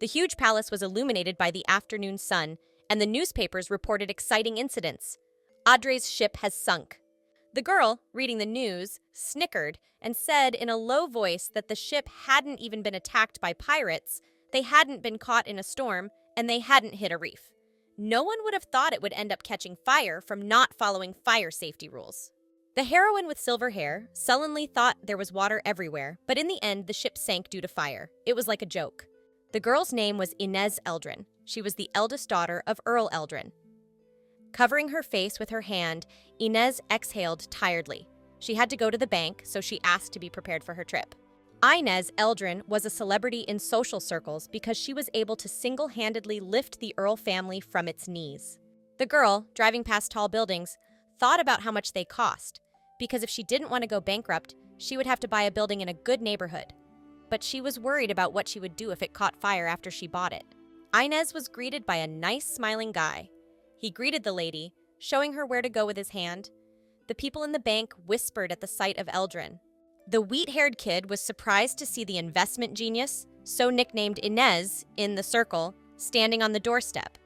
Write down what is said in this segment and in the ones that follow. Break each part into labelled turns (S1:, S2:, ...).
S1: The huge palace was illuminated by the afternoon sun, and the newspapers reported exciting incidents. Audrey's ship has sunk. The girl, reading the news, snickered and said in a low voice that the ship hadn't even been attacked by pirates, they hadn't been caught in a storm, and they hadn't hit a reef. No one would have thought it would end up catching fire from not following fire safety rules. The heroine with silver hair sullenly thought there was water everywhere, but in the end, the ship sank due to fire. It was like a joke. The girl's name was Inez Eldrin. She was the eldest daughter of Earl Eldrin. Covering her face with her hand, Inez exhaled tiredly. She had to go to the bank, so she asked to be prepared for her trip. Inez Eldrin was a celebrity in social circles because she was able to single-handedly lift the Earl family from its knees. The girl, driving past tall buildings, thought about how much they cost, because if she didn't want to go bankrupt, she would have to buy a building in a good neighborhood. But she was worried about what she would do if it caught fire after she bought it. Inez was greeted by a nice, smiling guy. He greeted the lady, showing her where to go with his hand. The people in the bank whispered at the sight of Eldrin. The wheat-haired kid was surprised to see the investment genius, so nicknamed Inez, in the circle, standing on the doorstep.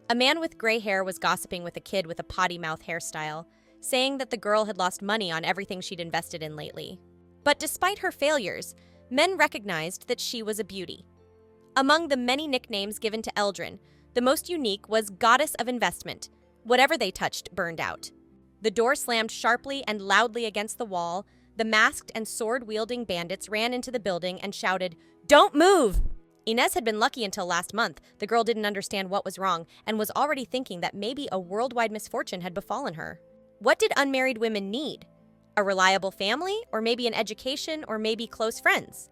S1: A man with gray hair was gossiping with a kid with a potty mouth hairstyle, saying that the girl had lost money on everything she'd invested in lately. But despite her failures, men recognized that she was a beauty. Among the many nicknames given to Eldrin, the most unique was Goddess of Investment. Whatever they touched burned out. The door slammed sharply and loudly against the wall. The masked and sword-wielding bandits ran into the building and shouted, "Don't move!" Inez had been lucky until last month. The girl didn't understand what was wrong and was already thinking that maybe a worldwide misfortune had befallen her. What did unmarried women need? A reliable family, or maybe an education, or maybe close friends?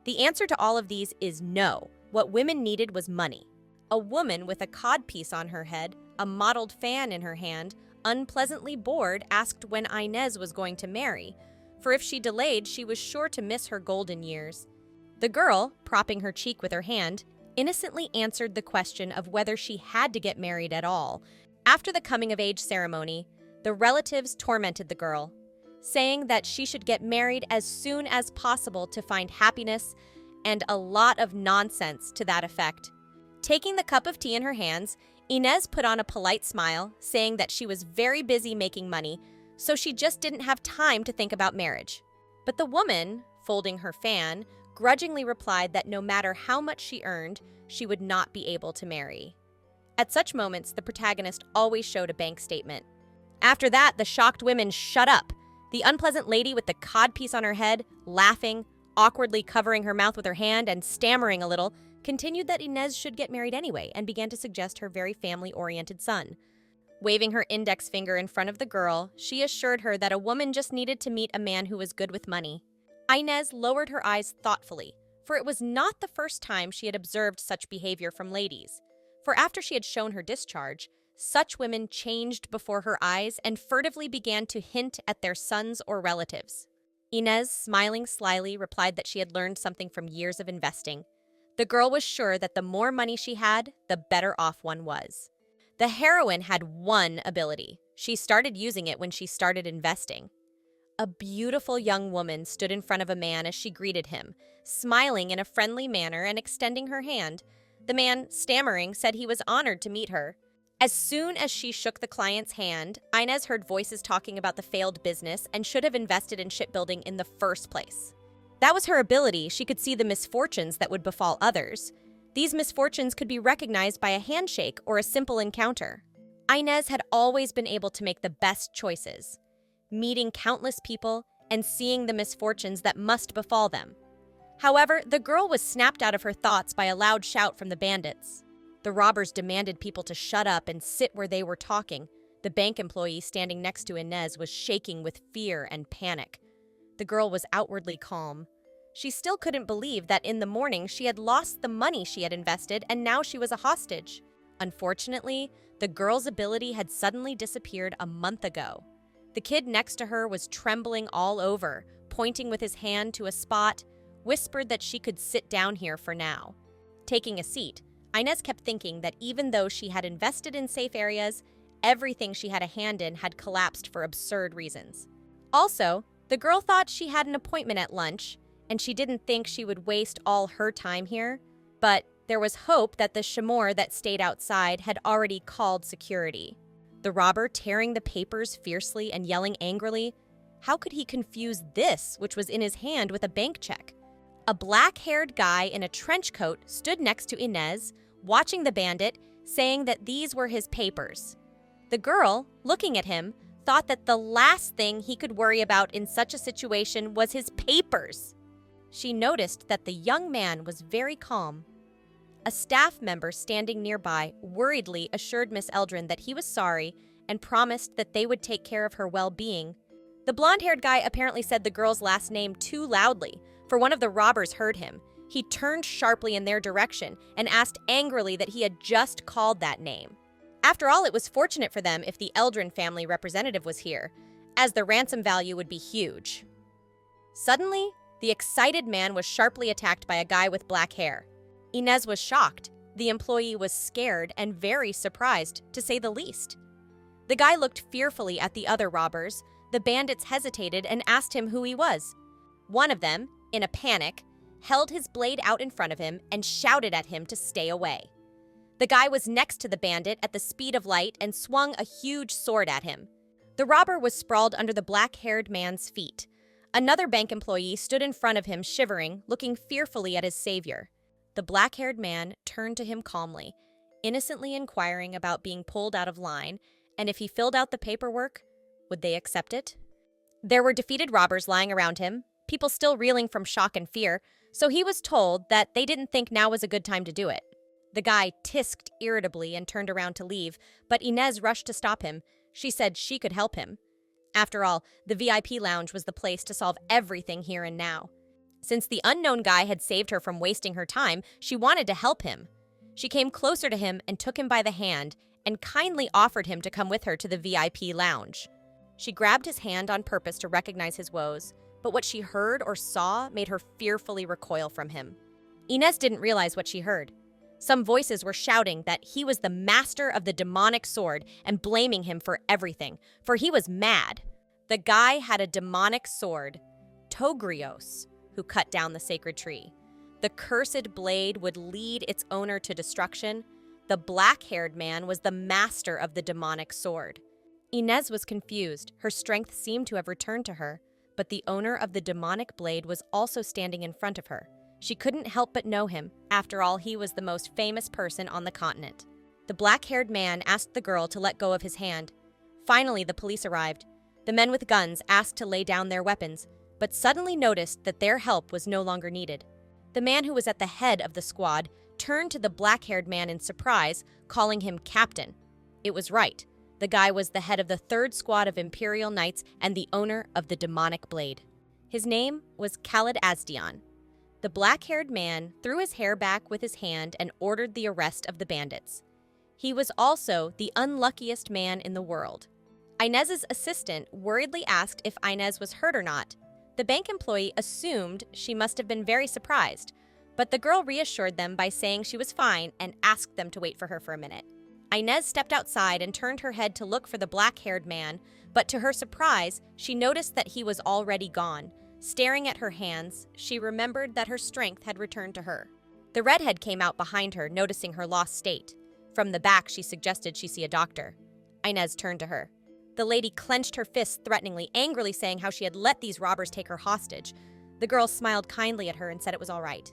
S1: The answer to all of these is no. What women needed was money. A woman with a codpiece on her head, a mottled fan in her hand, unpleasantly bored, asked when Inez was going to marry, for if she delayed, she was sure to miss her golden years. The girl, propping her cheek with her hand, innocently answered the question of whether she had to get married at all. After the coming-of-age ceremony, the relatives tormented the girl, saying that she should get married as soon as possible to find happiness, and a lot of nonsense to that effect. Taking the cup of tea in her hands, Inez put on a polite smile, saying that she was very busy making money, so she just didn't have time to think about marriage. But the woman, folding her fan, grudgingly replied that no matter how much she earned, she would not be able to marry. At such moments, the protagonist always showed a bank statement. After that, the shocked women shut up. The unpleasant lady with the codpiece on her head, laughing, awkwardly covering her mouth with her hand and stammering a little, continued that Inez should get married anyway and began to suggest her very family-oriented son. Waving her index finger in front of the girl, she assured her that a woman just needed to meet a man who was good with money. Inez lowered her eyes thoughtfully, for it was not the first time she had observed such behavior from ladies. For after she had shown her discharge, such women changed before her eyes and furtively began to hint at their sons or relatives. Inez, smiling slyly, replied that she had learned something from years of investing. The girl was sure that the more money she had, the better off one was. The heroine had one ability. She started using it when she started investing. A beautiful young woman stood in front of a man as she greeted him, smiling in a friendly manner and extending her hand. The man, stammering, said he was honored to meet her. As soon as she shook the client's hand, Inez heard voices talking about the failed business and should have invested in shipbuilding in the first place. That was her ability. She could see the misfortunes that would befall others. These misfortunes could be recognized by a handshake or a simple encounter. Inez had always been able to make the best choices, meeting countless people and seeing the misfortunes that must befall them. However, the girl was snapped out of her thoughts by a loud shout from the bandits. The robbers demanded people to shut up and sit where they were talking. The bank employee standing next to Inez was shaking with fear and panic. The girl was outwardly calm. She still couldn't believe that in the morning she had lost the money she had invested and now she was a hostage. Unfortunately, the girl's ability had suddenly disappeared a month ago. The kid next to her was trembling all over, pointing with his hand to a spot, whispered that she could sit down here for now. Taking a seat, Inez kept thinking that even though she had invested in safe areas, everything she had a hand in had collapsed for absurd reasons. Also, the girl thought she had an appointment at lunch, and she didn't think she would waste all her time here. But There was hope that the chamois that stayed outside had already called security. The robber tearing the papers fiercely and yelling angrily. How could he confuse this, which was in his hand, with a bank check? A black-haired guy in a trench coat stood next to Inez, watching the bandit, saying that these were his papers. The girl, looking at him, thought that the last thing he could worry about in such a situation was his papers. She noticed that the young man was very calm. A staff member standing nearby worriedly assured Miss Eldrin that he was sorry and promised that they would take care of her well-being. The blonde-haired guy apparently said the girl's last name too loudly, for one of the robbers heard him. He turned sharply in their direction and asked angrily that he had just called that name. After all, it was fortunate for them if the Eldrin family representative was here, as the ransom value would be huge. Suddenly, the excited man was sharply attacked by a guy with black hair. Inez was shocked. The employee was scared and very surprised, to say the least. The guy looked fearfully at the other robbers. The bandits hesitated and asked him who he was. One of them, in a panic, held his blade out in front of him and shouted at him to stay away. The guy was next to the bandit at the speed of light and swung a huge sword at him. The robber was sprawled under the black-haired man's feet. Another bank employee stood in front of him, shivering, looking fearfully at his savior. The black-haired man turned to him calmly, innocently inquiring about being pulled out of line, and if he filled out the paperwork, would they accept it? There were defeated robbers lying around him, people still reeling from shock and fear, so he was told that they didn't think now was a good time to do it. The guy tisked irritably and turned around to leave, but Inez rushed to stop him. She said she could help him. After all, the VIP lounge was the place to solve everything here and now. Since the unknown guy had saved her from wasting her time, she wanted to help him. She came closer to him and took him by the hand and kindly offered him to come with her to the VIP lounge. She grabbed his hand on purpose to recognize his woes, but what she heard or saw made her fearfully recoil from him. Inez didn't realize what she heard. Some voices were shouting that he was the master of the demonic sword and blaming him for everything, for he was mad. The guy had a demonic sword, Togrios, who cut down the sacred tree. The cursed blade would lead its owner to destruction. The black-haired man was the master of the demonic sword. Inez was confused. Her strength seemed to have returned to her, but the owner of the demonic blade was also standing in front of her. She couldn't help but know him. After all, he was the most famous person on the continent. The black-haired man asked the girl to let go of his hand. Finally, the police arrived. The men with guns asked to lay down their weapons, but suddenly noticed that their help was no longer needed. The man who was at the head of the squad turned to the black-haired man in surprise, calling him captain. It was right. The guy was the head of the 3rd Squad of Imperial Knights and the owner of the demonic blade. His name was Khalid Asdian. The black-haired man threw his hair back with his hand and ordered the arrest of the bandits. He was also the unluckiest man in the world. Inez's assistant worriedly asked if Inez was hurt or not. The bank employee assumed she must have been very surprised, but the girl reassured them by saying she was fine and asked them to wait for her for a minute. Inez stepped outside and turned her head to look for the black-haired man, but to her surprise, she noticed that he was already gone. Staring at her hands, she remembered that her strength had returned to her. The redhead came out behind her, noticing her lost state. From the back, she suggested she see a doctor. Inez turned to her. The lady clenched her fists threateningly, angrily saying how she had let these robbers take her hostage. The girl smiled kindly at her and said it was all right.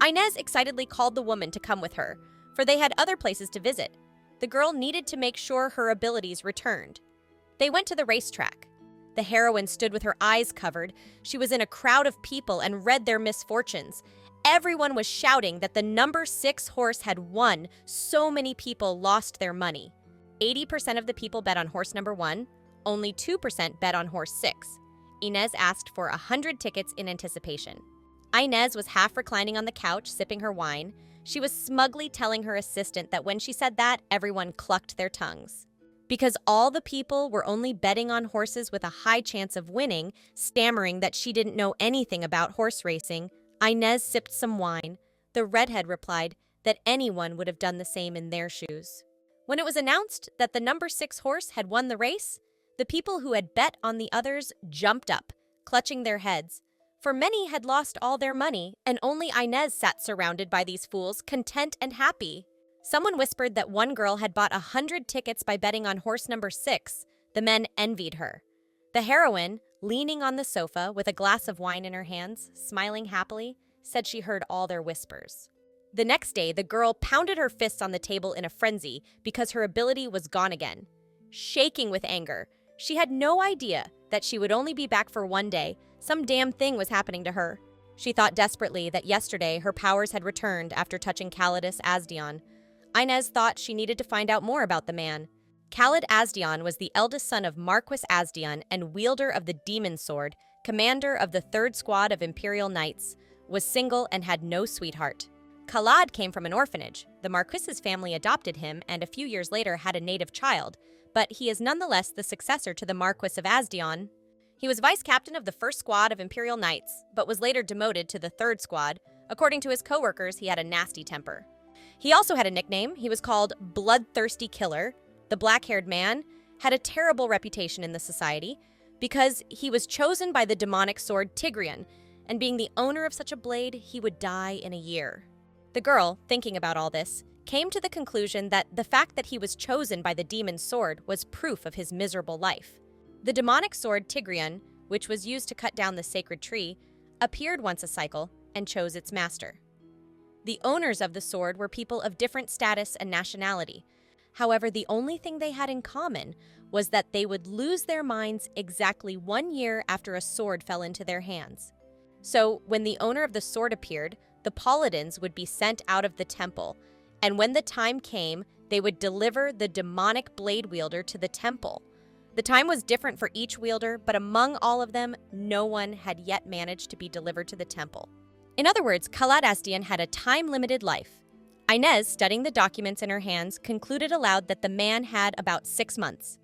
S1: Inez excitedly called the woman to come with her, for they had other places to visit. The girl needed to make sure her abilities returned. They went to the racetrack. The heroine stood with her eyes covered. She was in a crowd of people and read their misfortunes. Everyone was shouting that the number 6 horse had won. So many people lost their money. 80% of the people bet on horse number 1. Only 2% bet on horse 6. Inez asked for 100 tickets in anticipation. Inez was half reclining on the couch, sipping her wine. She was smugly telling her assistant that when she said that, everyone clucked their tongues. Because all the people were only betting on horses with a high chance of winning, stammering that she didn't know anything about horse racing, Inez sipped some wine. The redhead replied that anyone would have done the same in their shoes. When it was announced that the number 6 horse had won the race, the people who had bet on the others jumped up, clutching their heads. for many had lost all their money, and only Inez sat surrounded by these fools, content and happy. Someone whispered that one girl had bought 100 tickets by betting on horse number 6. The men envied her. The heroine, leaning on the sofa with a glass of wine in her hands, smiling happily, said she heard all their whispers. The next day, the girl pounded her fists on the table in a frenzy because her ability was gone again. Shaking with anger, she had no idea that she would only be back for one day. Some damn thing was happening to her. She thought desperately that yesterday her powers had returned after touching Khalidus Asdian. Inez thought she needed to find out more about the man. Khalid Asdian was the eldest son of Marquis Asdian and wielder of the demon sword, commander of the 3rd Squad of Imperial Knights, was single and had no sweetheart. Khalid came from an orphanage. The Marquis's family adopted him and a few years later had a native child, but he is nonetheless the successor to the Marquis of Asdian. He was vice captain of the 1st Squad of Imperial Knights, but was later demoted to the 3rd Squad. According to his co-workers, he had a nasty temper. He also had a nickname. He was called Bloodthirsty Killer. The black-haired man had a terrible reputation in the society because he was chosen by the demonic sword Tigrian, and being the owner of such a blade, he would die in a year. The girl, thinking about all this, came to the conclusion that the fact that he was chosen by the demon sword was proof of his miserable life. The demonic sword Tigrian, which was used to cut down the sacred tree, appeared once a cycle and chose its master. The owners of the sword were people of different status and nationality. However, the only thing they had in common was that they would lose their minds exactly 1 year after a sword fell into their hands. So, when the owner of the sword appeared, the paladins would be sent out of the temple, and when the time came, they would deliver the demonic blade wielder to the temple. The time was different for each wielder, but among all of them, no one had yet managed to be delivered to the temple. In other words, Khalid Asdian had a time-limited life. Inez, studying the documents in her hands, concluded aloud that the man had about 6 months.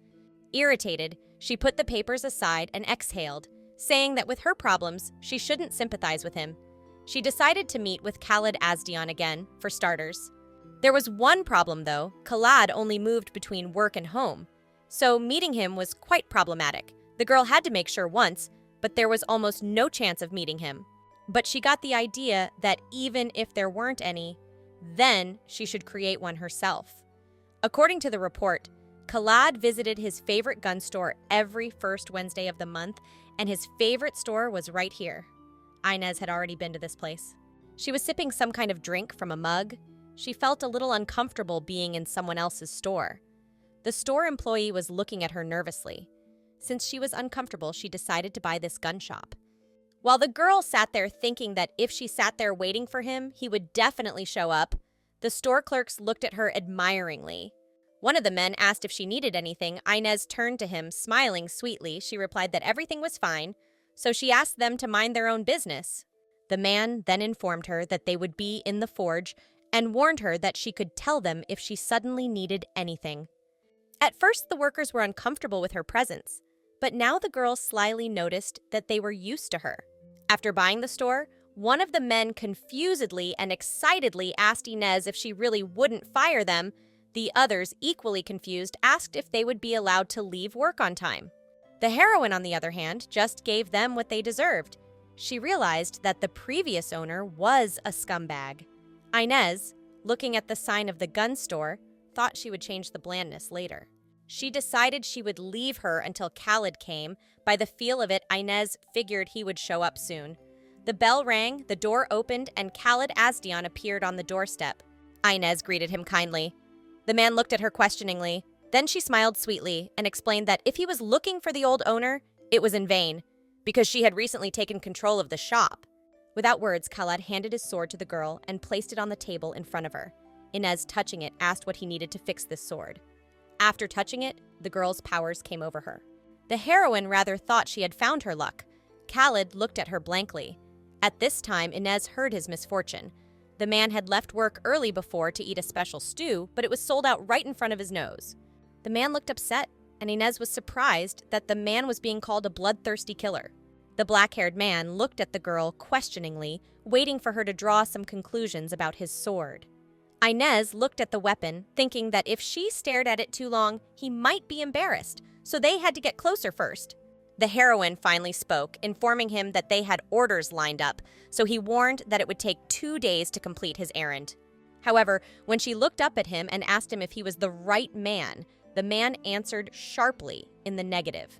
S1: Irritated, she put the papers aside and exhaled, saying that with her problems, she shouldn't sympathize with him. She decided to meet with Khalid Asdian again, for starters. There was one problem, though. Khalid only moved between work and home, so meeting him was quite problematic. The girl had to make sure once, but there was almost no chance of meeting him. But she got the idea that even if there weren't any, then she should create one herself. According to the report, Khalid visited his favorite gun store every first Wednesday of the month, and his favorite store was right here. Inez had already been to this place. She was sipping some kind of drink from a mug. She felt a little uncomfortable being in someone else's store. The store employee was looking at her nervously. Since she was uncomfortable, she decided to buy this gun shop. While the girl sat there thinking that if she sat there waiting for him, he would definitely show up, the store clerks looked at her admiringly. One of the men asked if she needed anything. Inez turned to him, smiling sweetly. She replied that everything was fine, so she asked them to mind their own business. The man then informed her that they would be in the forge and warned her that she could tell them if she suddenly needed anything. At first, the workers were uncomfortable with her presence, but now the girl slyly noticed that they were used to her. After buying the store, one of the men confusedly and excitedly asked Inez if she really wouldn't fire them. The others, equally confused, asked if they would be allowed to leave work on time. The heroine, on the other hand, just gave them what they deserved. She realized that the previous owner was a scumbag. Inez, looking at the sign of the gun store, thought she would change the blandness later. She decided she would leave her until Khalid came. By the feel of it, Inez figured he would show up soon. The bell rang, the door opened, and Khalid Asdian appeared on the doorstep. Inez greeted him kindly. The man looked at her questioningly. Then she smiled sweetly and explained that if he was looking for the old owner, it was in vain, because she had recently taken control of the shop. Without words, Khalid handed his sword to the girl and placed it on the table in front of her. Inez, touching it, asked what he needed to fix this sword. After touching it, the girl's powers came over her. The heroine rather thought she had found her luck. Khalid looked at her blankly. At this time, Inez heard his misfortune. The man had left work early before to eat a special stew, but it was sold out right in front of his nose. The man looked upset, and Inez was surprised that the man was being called a bloodthirsty killer. The black-haired man looked at the girl questioningly, waiting for her to draw some conclusions about his sword. Inez looked at the weapon, thinking that if she stared at it too long, he might be embarrassed, so they had to get closer first. The heroine finally spoke, informing him that they had orders lined up, so he warned that it would take 2 days to complete his errand. However, when she looked up at him and asked him if he was the right man, the man answered sharply in the negative.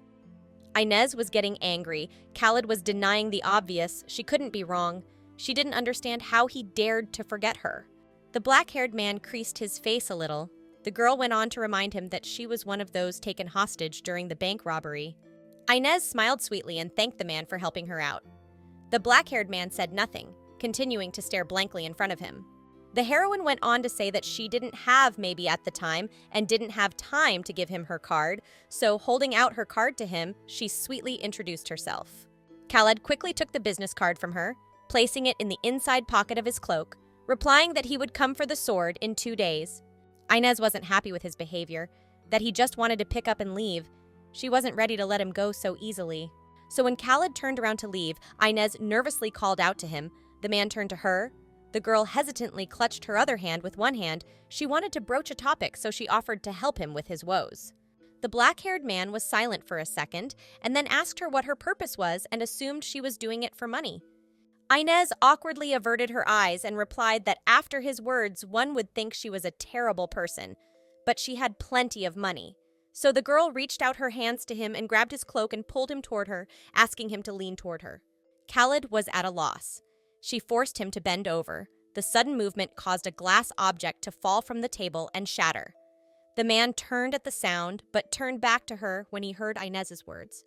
S1: Inez was getting angry. Khaled was denying the obvious. She couldn't be wrong. She didn't understand how he dared to forget her. The black-haired man creased his face a little. The girl went on to remind him that she was one of those taken hostage during the bank robbery. Inez smiled sweetly and thanked the man for helping her out. The black-haired man said nothing, continuing to stare blankly in front of him. The heroine went on to say that she didn't have maybe at the time and didn't have time to give him her card, so holding out her card to him, she sweetly introduced herself. Khaled quickly took the business card from her, placing it in the inside pocket of his cloak, replying that he would come for the sword in 2 days. Inez wasn't happy with his behavior, that he just wanted to pick up and leave. She wasn't ready to let him go so easily. So when Khaled turned around to leave, Inez nervously called out to him. The man turned to her. The girl hesitantly clutched her other hand with one hand. She wanted to broach a topic, so she offered to help him with his woes. The black-haired man was silent for a second, and then asked her what her purpose was and assumed she was doing it for money. Inez awkwardly averted her eyes and replied that after his words, one would think she was a terrible person, but she had plenty of money. So the girl reached out her hands to him and grabbed his cloak and pulled him toward her, asking him to lean toward her. Khaled was at a loss. She forced him to bend over. The sudden movement caused a glass object to fall from the table and shatter. The man turned at the sound, but turned back to her when he heard Inez's words.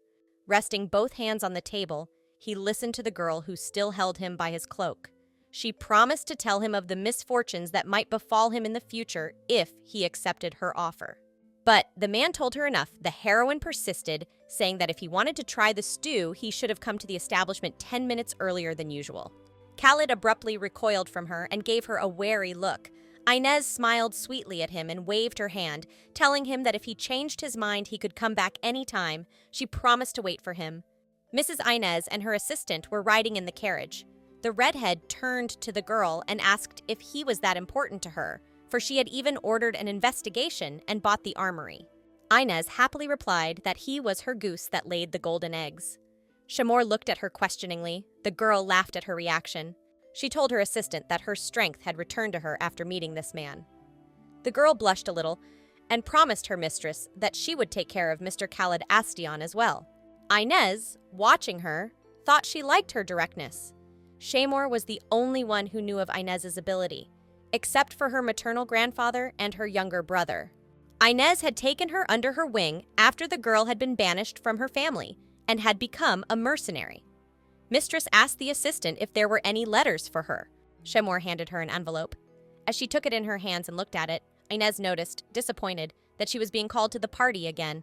S1: Resting both hands on the table, he listened to the girl who still held him by his cloak. She promised to tell him of the misfortunes that might befall him in the future if he accepted her offer. But the man told her enough. The heroine persisted, saying that if he wanted to try the stew, he should have come to the establishment 10 minutes earlier than usual. Khaled abruptly recoiled from her and gave her a wary look. Inez smiled sweetly at him and waved her hand, telling him that if he changed his mind, he could come back any time. She promised to wait for him. Mrs. Inez and her assistant were riding in the carriage. The redhead turned to the girl and asked if he was that important to her, for she had even ordered an investigation and bought the armory. Inez happily replied that he was her goose that laid the golden eggs. Shamor looked at her questioningly. The girl laughed at her reaction. She told her assistant that her strength had returned to her after meeting this man. The girl blushed a little and promised her mistress that she would take care of Mr. Khaled Astion as well. Inez, watching her, thought she liked her directness. Shamor was the only one who knew of Inez's ability, except for her maternal grandfather and her younger brother. Inez had taken her under her wing after the girl had been banished from her family and had become a mercenary. Mistress asked the assistant if there were any letters for her. Shamor handed her an envelope. As she took it in her hands and looked at it, Inez noticed, disappointed, that she was being called to the party again.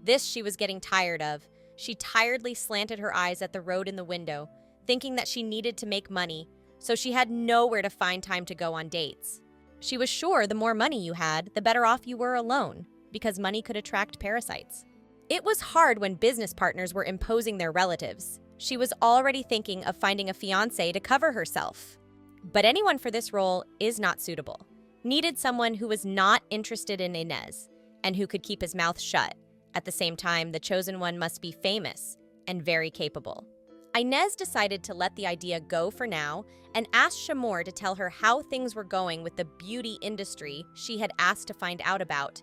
S1: This she was getting tired of. She tiredly slanted her eyes at the road in the window, thinking that she needed to make money, so she had nowhere to find time to go on dates. She was sure the more money you had, the better off you were alone, because money could attract parasites. It was hard when business partners were imposing their relatives. She was already thinking of finding a fiancé to cover herself. But anyone for this role is not suitable. Needed someone who was not interested in Inez and who could keep his mouth shut. At the same time, the chosen one must be famous and very capable. Inez decided to let the idea go for now and asked Shamor to tell her how things were going with the beauty industry she had asked to find out about.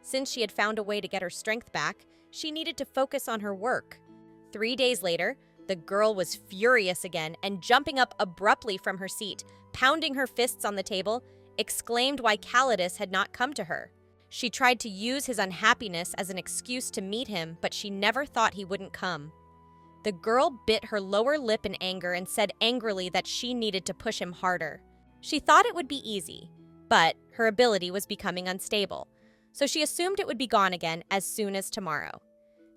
S1: Since she had found a way to get her strength back, she needed to focus on her work. 3 days later, the girl was furious again and jumping up abruptly from her seat, pounding her fists on the table, exclaimed why Calidus had not come to her. She tried to use his unhappiness as an excuse to meet him, but she never thought he wouldn't come. The girl bit her lower lip in anger and said angrily that she needed to push him harder. She thought it would be easy, but her ability was becoming unstable, so she assumed it would be gone again as soon as tomorrow.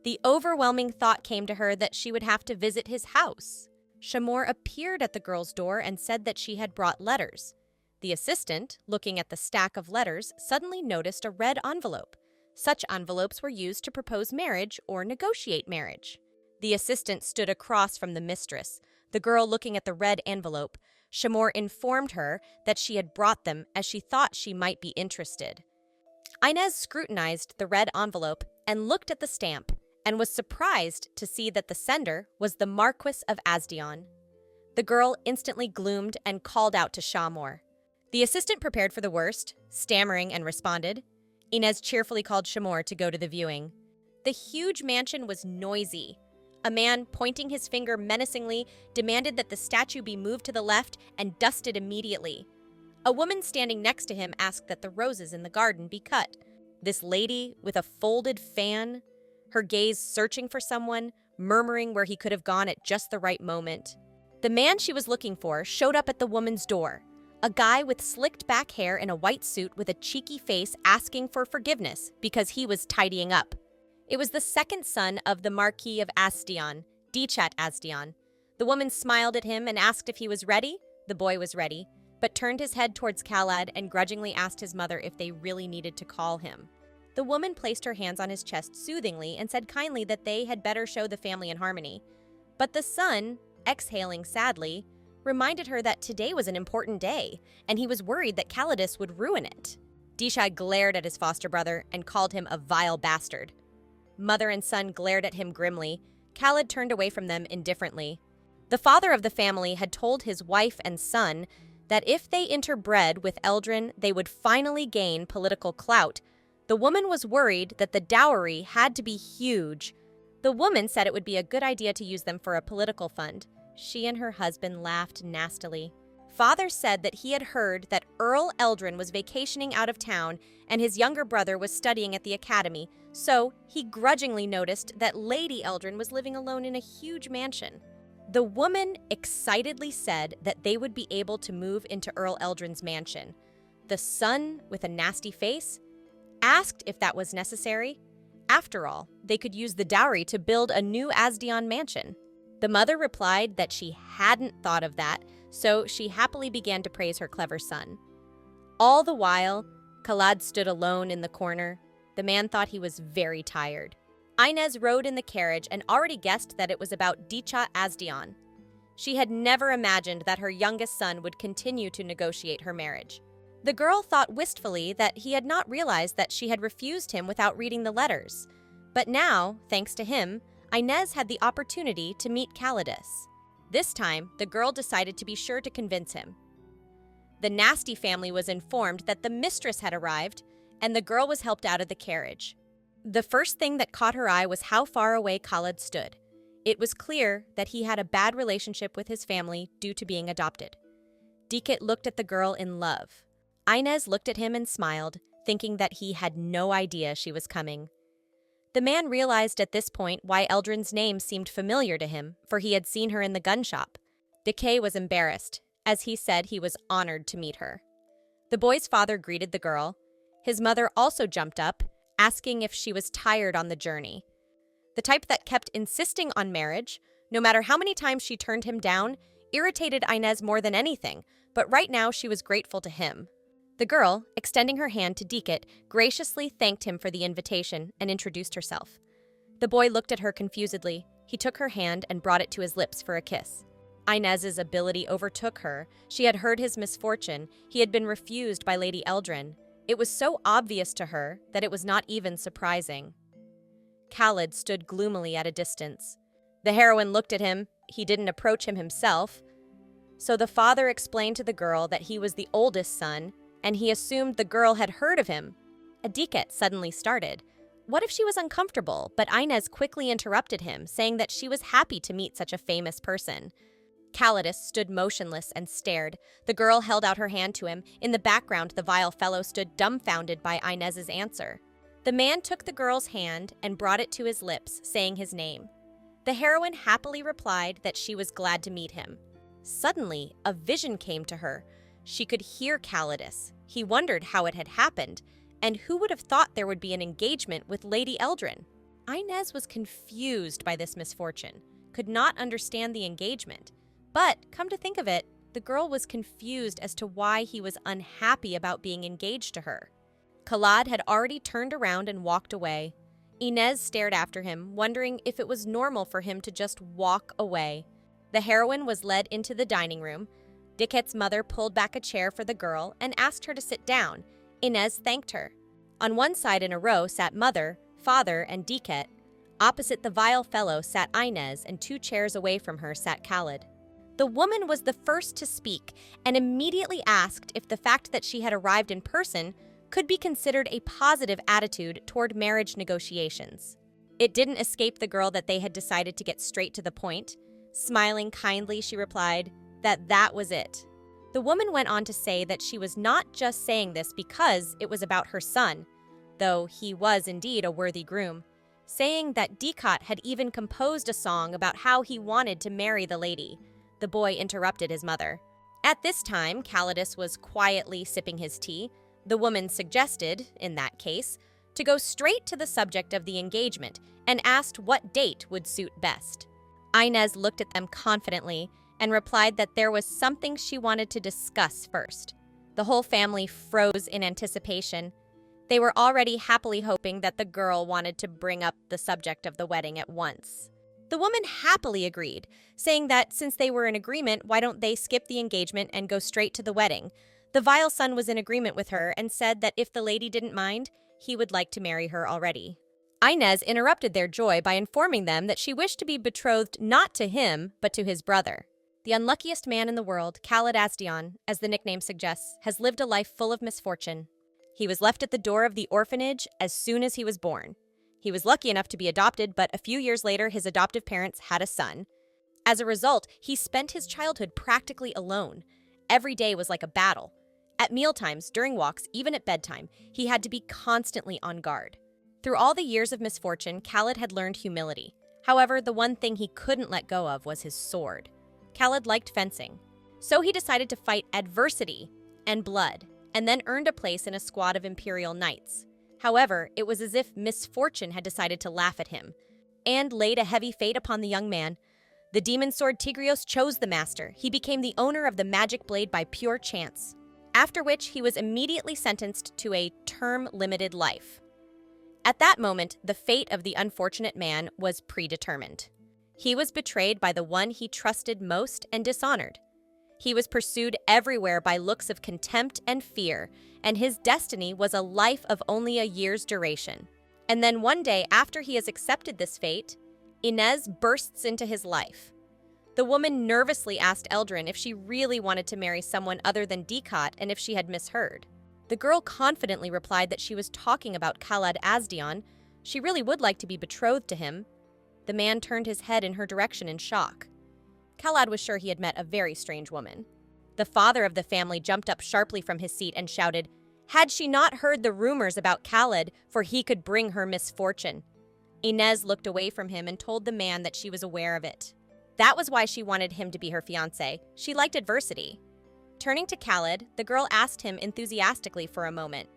S1: The overwhelming thought came to her that she would have to visit his house. Shamor appeared at the girl's door and said that she had brought letters. The assistant, looking at the stack of letters, suddenly noticed a red envelope. Such envelopes were used to propose marriage or negotiate marriage. The assistant stood across from the mistress. The girl looking at the red envelope, Shamor informed her that she had brought them as she thought she might be interested. Inez scrutinized the red envelope and looked at the stamp. and was surprised to see that the sender was the Marquis of Asdion. The girl instantly gloomed and called out to Shamor. The assistant prepared for the worst, stammering and responded. Inez cheerfully called Shamor to go to the viewing. The huge mansion was noisy. A man, pointing his finger menacingly, demanded that the statue be moved to the left and dusted immediately. A woman standing next to him asked that the roses in the garden be cut. This lady, with a folded fan, her gaze searching for someone, murmuring where he could have gone at just the right moment. The man she was looking for showed up at the woman's door, a guy with slicked back hair in a white suit with a cheeky face asking for forgiveness because he was tidying up. It was the second son of the Marquis of Asdion, Dichat Asdion. The woman smiled at him and asked if he was ready. The boy was ready, but turned his head towards Khalad and grudgingly asked his mother if they really needed to call him. The woman placed her hands on his chest soothingly and said kindly that they had better show the family in harmony. But the son, exhaling sadly, reminded her that today was an important day, and he was worried that Calidus would ruin it. Dishai glared at his foster brother and called him a vile bastard. Mother and son glared at him grimly. Khalid turned away from them indifferently. The father of the family had told his wife and son that if they interbred with Eldrin, they would finally gain political clout. The woman was worried that the dowry had to be huge. The woman said it would be a good idea to use them for a political fund. She and her husband laughed nastily. Father said that he had heard that Earl Eldrin was vacationing out of town and his younger brother was studying at the academy, so he grudgingly noticed that Lady Eldrin was living alone in a huge mansion. The woman excitedly said that they would be able to move into Earl Eldrin's mansion. The son, with a nasty face, asked if that was necessary. After all, they could use the dowry to build a new Asdion mansion. The mother replied that she hadn't thought of that, so she happily began to praise her clever son. All the while, Khalad stood alone in the corner. The man thought he was very tired. Inez rode in the carriage and already guessed that it was about Dichat Asdion. She had never imagined that her youngest son would continue to negotiate her marriage. The girl thought wistfully that he had not realized that she had refused him without reading the letters. But now, thanks to him, Inez had the opportunity to meet Calidus. This time, the girl decided to be sure to convince him. The nasty family was informed that the mistress had arrived, and the girl was helped out of the carriage. The first thing that caught her eye was how far away Khalid stood. It was clear that he had a bad relationship with his family due to being adopted. Dikit looked at the girl in love. Inez looked at him and smiled, thinking that he had no idea she was coming. The man realized at this point why Eldrin's name seemed familiar to him, for he had seen her in the gun shop. Decay was embarrassed, as he said he was honored to meet her. The boy's father greeted the girl. His mother also jumped up, asking if she was tired on the journey. The type that kept insisting on marriage, no matter how many times she turned him down, irritated Inez more than anything, but right now she was grateful to him. The girl, extending her hand to Dikit, graciously thanked him for the invitation and introduced herself. The boy looked at her confusedly. He took her hand and brought it to his lips for a kiss. Inez's ability overtook her. She had heard his misfortune. He had been refused by Lady Eldrin. It was so obvious to her that it was not even surprising. Khalid stood gloomily at a distance. The heroine looked at him. He didn't approach him himself. So the father explained to the girl that he was the oldest son, and he assumed the girl had heard of him. Adiket suddenly started. What if she was uncomfortable? But Inez quickly interrupted him, saying that she was happy to meet such a famous person. Calidus stood motionless and stared. The girl held out her hand to him. In the background, the vile fellow stood dumbfounded by Inez's answer. The man took the girl's hand and brought it to his lips, saying his name. The heroine happily replied that she was glad to meet him. Suddenly, a vision came to her. She could hear Calidus. He wondered how it had happened, and who would have thought there would be an engagement with Lady Eldrin? Inez was confused by this misfortune, could not understand the engagement. But, come to think of it, the girl was confused as to why he was unhappy about being engaged to her. Khalad had already turned around and walked away. Inez stared after him, wondering if it was normal for him to just walk away. The heroine was led into the dining room. Diket's mother pulled back a chair for the girl and asked her to sit down. Inez thanked her. On one side in a row sat mother, father, and Diket. Opposite the vile fellow sat Inez, and 2 chairs away from her sat Khaled. The woman was the first to speak and immediately asked if the fact that she had arrived in person could be considered a positive attitude toward marriage negotiations. It didn't escape the girl that they had decided to get straight to the point. Smiling kindly, she replied that was it. The woman went on to say that she was not just saying this because it was about her son, though he was indeed a worthy groom, saying that Dikat had even composed a song about how he wanted to marry the lady. The boy interrupted his mother. At this time, Calidus was quietly sipping his tea. The woman suggested, in that case, to go straight to the subject of the engagement and asked what date would suit best. Inez looked at them confidently and replied that there was something she wanted to discuss first. The whole family froze in anticipation. They were already happily hoping that the girl wanted to bring up the subject of the wedding at once. The woman happily agreed, saying that since they were in agreement, why don't they skip the engagement and go straight to the wedding? The vile son was in agreement with her and said that if the lady didn't mind, he would like to marry her already. Inez interrupted their joy by informing them that she wished to be betrothed not to him, but to his brother. The unluckiest man in the world, Khaled Asdian, as the nickname suggests, has lived a life full of misfortune. He was left at the door of the orphanage as soon as he was born. He was lucky enough to be adopted, but a few years later, his adoptive parents had a son. As a result, he spent his childhood practically alone. Every day was like a battle. At mealtimes, during walks, even at bedtime, he had to be constantly on guard. Through all the years of misfortune, Khaled had learned humility. However, the one thing he couldn't let go of was his sword. Khaled liked fencing. So he decided to fight adversity and blood, and then earned a place in a squad of Imperial Knights. However, it was as if misfortune had decided to laugh at him, and laid a heavy fate upon the young man. The demon sword Tigrios chose the master. He became the owner of the magic blade by pure chance, after which he was immediately sentenced to a term-limited life. At that moment, the fate of the unfortunate man was predetermined. He was betrayed by the one he trusted most and dishonored. He was pursued everywhere by looks of contempt and fear, and his destiny was a life of only a year's duration. And then one day, after he has accepted this fate, Inez bursts into his life. The woman nervously asked Eldrin if she really wanted to marry someone other than Dikat and if she had misheard. The girl confidently replied that she was talking about Khaled Asdian. She really would like to be betrothed to him. The man turned his head in her direction in shock. Khaled was sure he had met a very strange woman. The father of the family jumped up sharply from his seat and shouted, "Had she not heard the rumors about Khaled, for he could bring her misfortune?" Inez looked away from him and told the man that she was aware of it. That was why she wanted him to be her fiancé. She liked adversity. Turning to Khaled, the girl asked him enthusiastically for a moment.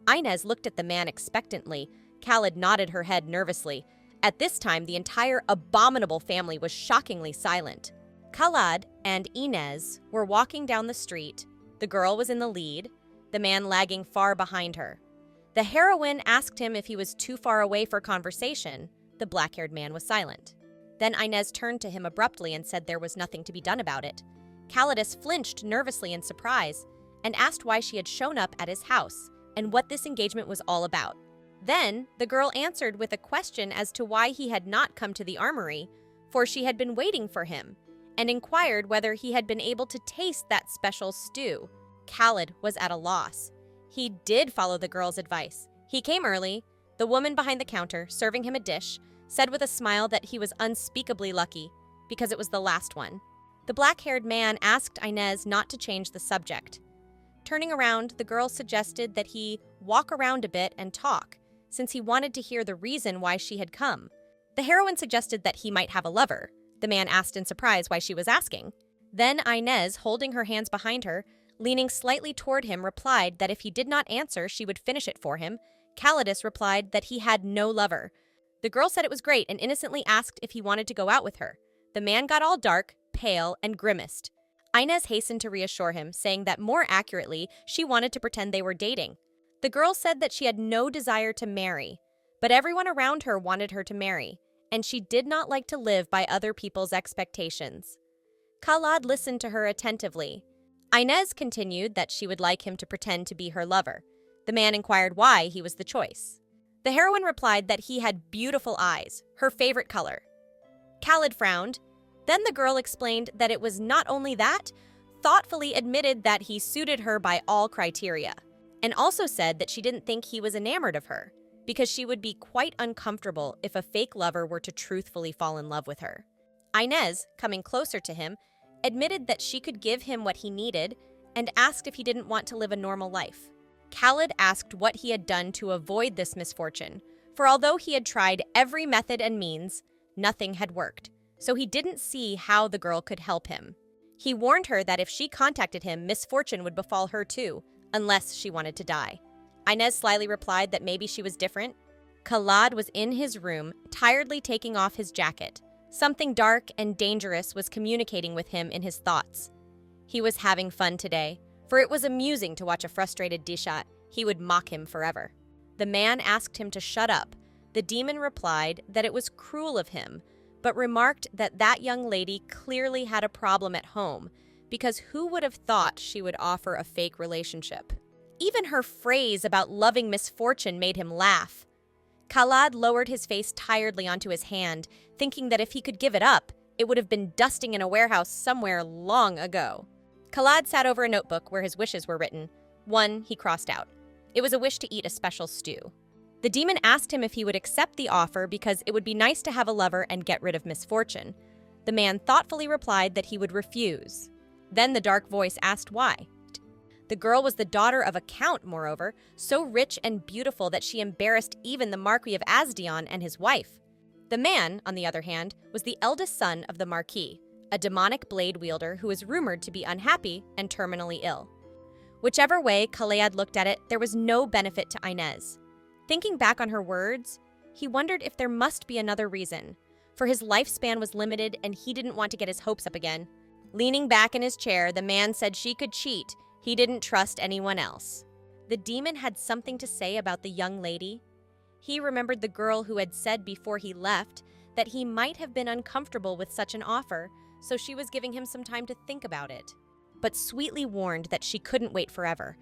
S1: Inez looked at the man expectantly. Khaled nodded her head nervously. At this time, the entire abominable family was shockingly silent. Khaled and Inez were walking down the street. The girl was in the lead, the man lagging far behind her. The heroine asked him if he was too far away for conversation. The black-haired man was silent. Then Inez turned to him abruptly and said there was nothing to be done about it. Calidus flinched nervously in surprise and asked why she had shown up at his house and what this engagement was all about. Then the girl answered with a question as to why he had not come to the armory, for she had been waiting for him, and inquired whether he had been able to taste that special stew. Khaled was at a loss. He did follow the girl's advice. He came early. The woman behind the counter, serving him a dish, said with a smile that he was unspeakably lucky, because it was the last one. The black-haired man asked Inez not to change the subject. Turning around, the girl suggested that he walk around a bit and talk, since he wanted to hear the reason why she had come. The heroine suggested that he might have a lover. The man asked in surprise why she was asking. Then Inez, holding her hands behind her, leaning slightly toward him, replied that if he did not answer, she would finish it for him. Calidus replied that he had no lover. The girl said it was great and innocently asked if he wanted to go out with her. The man got all dark, pale, and grimaced. Inez hastened to reassure him, saying that more accurately, she wanted to pretend they were dating. The girl said that she had no desire to marry, but everyone around her wanted her to marry, and she did not like to live by other people's expectations. Khaled listened to her attentively. Inez continued that she would like him to pretend to be her lover. The man inquired why he was the choice. The heroine replied that he had beautiful eyes, her favorite color. Khaled frowned. Then the girl explained that it was not only that, thoughtfully admitted that he suited her by all criteria, and also said that she didn't think he was enamored of her, because she would be quite uncomfortable if a fake lover were to truthfully fall in love with her. Inez, coming closer to him, admitted that she could give him what he needed and asked if he didn't want to live a normal life. Khaled asked what he had done to avoid this misfortune, for although he had tried every method and means, nothing had worked, so he didn't see how the girl could help him. He warned her that if she contacted him, misfortune would befall her too, unless she wanted to die. Inez slyly replied that maybe she was different. Khaled was in his room, tiredly taking off his jacket. Something dark and dangerous was communicating with him in his thoughts. He was having fun today, for it was amusing to watch a frustrated Dishat. He would mock him forever. The man asked him to shut up. The demon replied that it was cruel of him, but remarked that that young lady clearly had a problem at home, because who would have thought she would offer a fake relationship? Even her phrase about loving misfortune made him laugh. Khaled lowered his face tiredly onto his hand, thinking that if he could give it up, it would have been dusting in a warehouse somewhere long ago. Khaled sat over a notebook where his wishes were written. One he crossed out. It was a wish to eat a special stew. The demon asked him if he would accept the offer because it would be nice to have a lover and get rid of misfortune. The man thoughtfully replied that he would refuse. Then the dark voice asked why. The girl was the daughter of a count, moreover, so rich and beautiful that she embarrassed even the Marquis of Asdion and his wife. The man, on the other hand, was the eldest son of the Marquis, a demonic blade wielder who was rumored to be unhappy and terminally ill. Whichever way Khaled looked at it, there was no benefit to Inez. Thinking back on her words, he wondered if there must be another reason, for his lifespan was limited and he didn't want to get his hopes up again. Leaning back in his chair, the man said she could cheat. He didn't trust anyone else. The demon had something to say about the young lady. He remembered the girl who had said before he left that he might have been uncomfortable with such an offer, so she was giving him some time to think about it, but sweetly warned that she couldn't wait forever.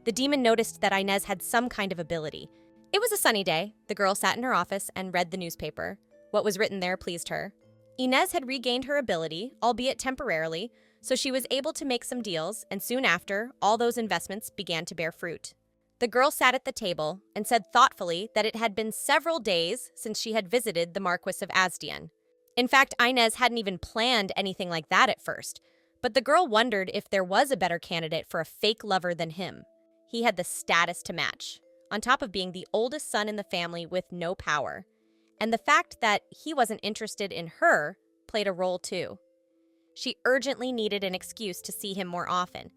S1: The demon noticed that Inez had some kind of ability. It was a sunny day. The girl sat in her office and read the newspaper. What was written there pleased her. Inez had regained her ability, albeit temporarily, so she was able to make some deals, and soon after, all those investments began to bear fruit. The girl sat at the table and said thoughtfully that it had been several days since she had visited the Marquis of Asdian. In fact, Inez hadn't even planned anything like that at first, but the girl wondered if there was a better candidate for a fake lover than him. He had the status to match, on top of being the oldest son in the family with no power. And the fact that he wasn't interested in her played a role too. She urgently needed an excuse to see him more often.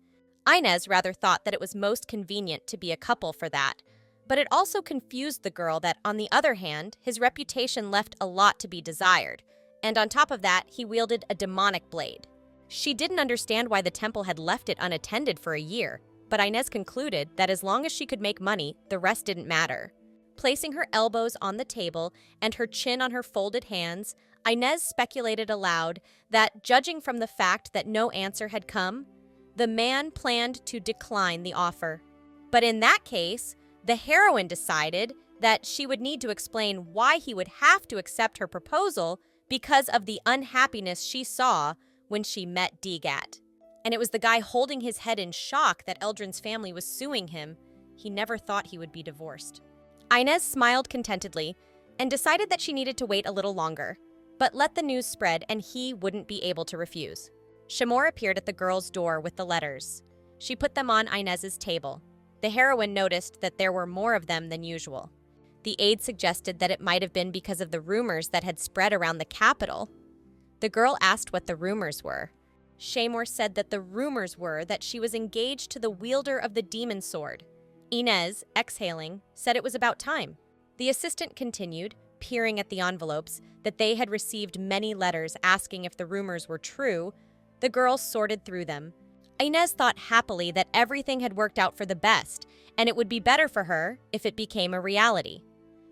S1: Inez rather thought that it was most convenient to be a couple for that, but it also confused the girl that, on the other hand, his reputation left a lot to be desired, and on top of that, he wielded a demonic blade. She didn't understand why the temple had left it unattended for a year, but Inez concluded that as long as she could make money, the rest didn't matter. Placing her elbows on the table and her chin on her folded hands, Inez speculated aloud that, judging from the fact that no answer had come, the man planned to decline the offer. But in that case, the heroine decided that she would need to explain why he would have to accept her proposal because of the unhappiness she saw when she met Degat. And it was the guy holding his head in shock that Eldrin's family was suing him. He never thought he would be divorced. Inez smiled contentedly and decided that she needed to wait a little longer, but let the news spread and he wouldn't be able to refuse. Shamor appeared at the girl's door with the letters. She put them on Inez's table. The heroine noticed that there were more of them than usual. The aide suggested that it might have been because of the rumors that had spread around the capital. The girl asked what the rumors were. Shamor said that the rumors were that she was engaged to the wielder of the demon sword. Inez, exhaling, said it was about time. The assistant continued, peering at the envelopes, that they had received many letters asking if the rumors were true. The girl sorted through them. Inez thought happily that everything had worked out for the best, and it would be better for her if it became a reality.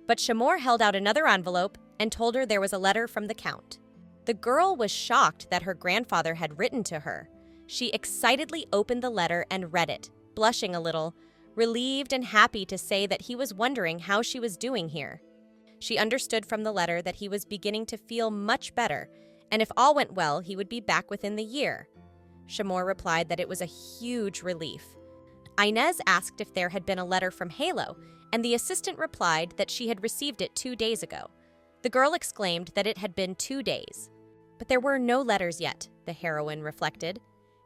S1: But Shamor held out another envelope and told her there was a letter from the Count. The girl was shocked that her grandfather had written to her. She excitedly opened the letter and read it, blushing a little, relieved and happy to say that he was wondering how she was doing here. She understood from the letter that he was beginning to feel much better, and if all went well, he would be back within the year. Shamor replied that it was a huge relief. Inez asked if there had been a letter from Halo, and the assistant replied that she had received it 2 days ago. The girl exclaimed that it had been 2 days. But there were no letters yet, the heroine reflected.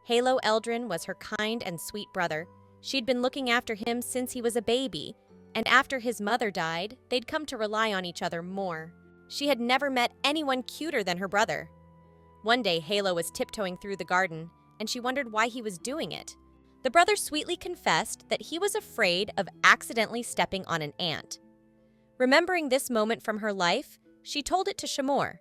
S1: Halo Eldrin was her kind and sweet brother. She'd been looking after him since he was a baby, and after his mother died, they'd come to rely on each other more. She had never met anyone cuter than her brother. One day, Halo was tiptoeing through the garden, and she wondered why he was doing it. The brother sweetly confessed that he was afraid of accidentally stepping on an ant. Remembering this moment from her life, she told it to Shamor.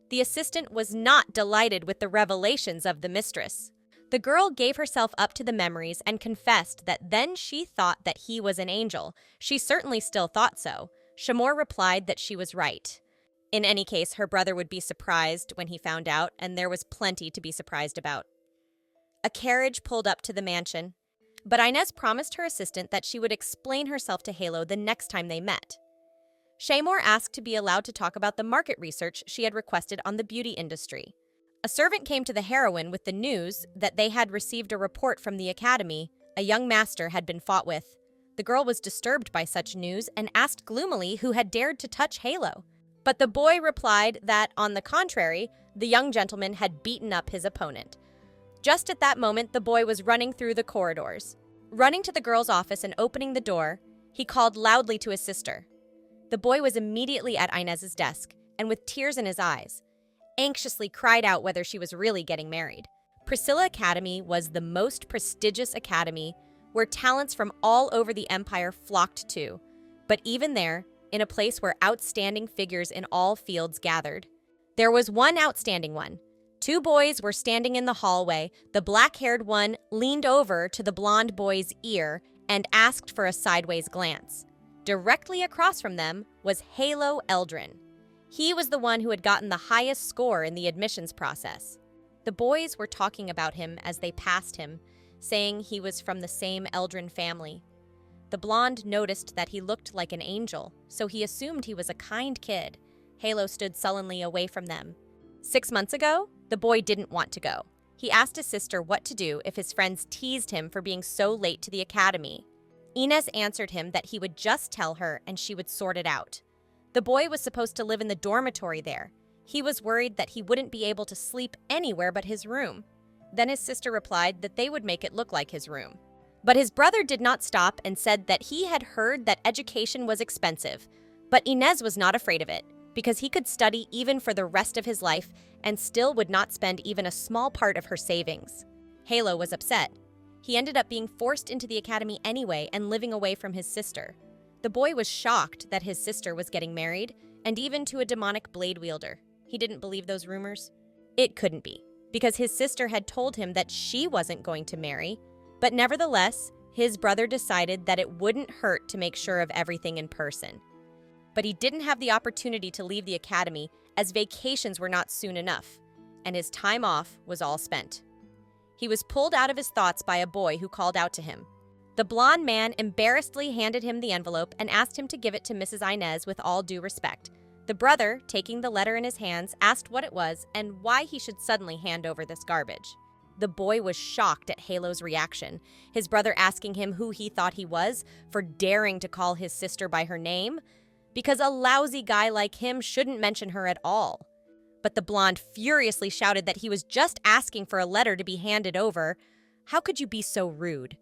S1: The assistant was not delighted with the revelations of the mistress. The girl gave herself up to the memories and confessed that then she thought that he was an angel. She certainly still thought so. Shamor replied that she was right. In any case, her brother would be surprised when he found out, and there was plenty to be surprised about. A carriage pulled up to the mansion, but Inez promised her assistant that she would explain herself to Halo the next time they met. Shamor asked to be allowed to talk about the market research she had requested on the beauty industry. A servant came to the heroine with the news that they had received a report from the academy a young master had been fought with. The girl was disturbed by such news and asked gloomily who had dared to touch Halo. But the boy replied that, on the contrary, the young gentleman had beaten up his opponent. Just at that moment, the boy was running through the corridors. Running to the girl's office and opening the door, he called loudly to his sister. The boy was immediately at Inez's desk, and with tears in his eyes, anxiously cried out whether she was really getting married. Priscilla Academy was the most prestigious academy where talents from all over the empire flocked to. But even there, in a place where outstanding figures in all fields gathered, there was one outstanding one. 2 boys were standing in the hallway. The black-haired one leaned over to the blonde boy's ear and asked for a sideways glance. Directly across from them was Halo Eldrin. He was the one who had gotten the highest score in the admissions process. The boys were talking about him as they passed him, saying he was from the same Eldrin family. The blonde noticed that he looked like an angel, so he assumed he was a kind kid. Halo stood sullenly away from them. 6 months ago, the boy didn't want to go. He asked his sister what to do if his friends teased him for being so late to the academy. Inez answered him that he would just tell her and she would sort it out. The boy was supposed to live in the dormitory there. He was worried that he wouldn't be able to sleep anywhere but his room. Then his sister replied that they would make it look like his room. But his brother did not stop and said that he had heard that education was expensive. But Inez was not afraid of it, because he could study even for the rest of his life and still would not spend even a small part of her savings. Halo was upset. He ended up being forced into the academy anyway and living away from his sister. The boy was shocked that his sister was getting married, and even to a demonic blade wielder. He didn't believe those rumors. It couldn't be, because his sister had told him that she wasn't going to marry. But nevertheless, his brother decided that it wouldn't hurt to make sure of everything in person. But he didn't have the opportunity to leave the academy, as vacations were not soon enough, and his time off was all spent. He was pulled out of his thoughts by a boy who called out to him. The blonde man embarrassedly handed him the envelope and asked him to give it to Mrs. Inez with all due respect. The brother, taking the letter in his hands, asked what it was and why he should suddenly hand over this garbage. The boy was shocked at Halo's reaction, his brother asking him who he thought he was for daring to call his sister by her name, because a lousy guy like him shouldn't mention her at all. But the blonde furiously shouted that he was just asking for a letter to be handed over. How could you be so rude?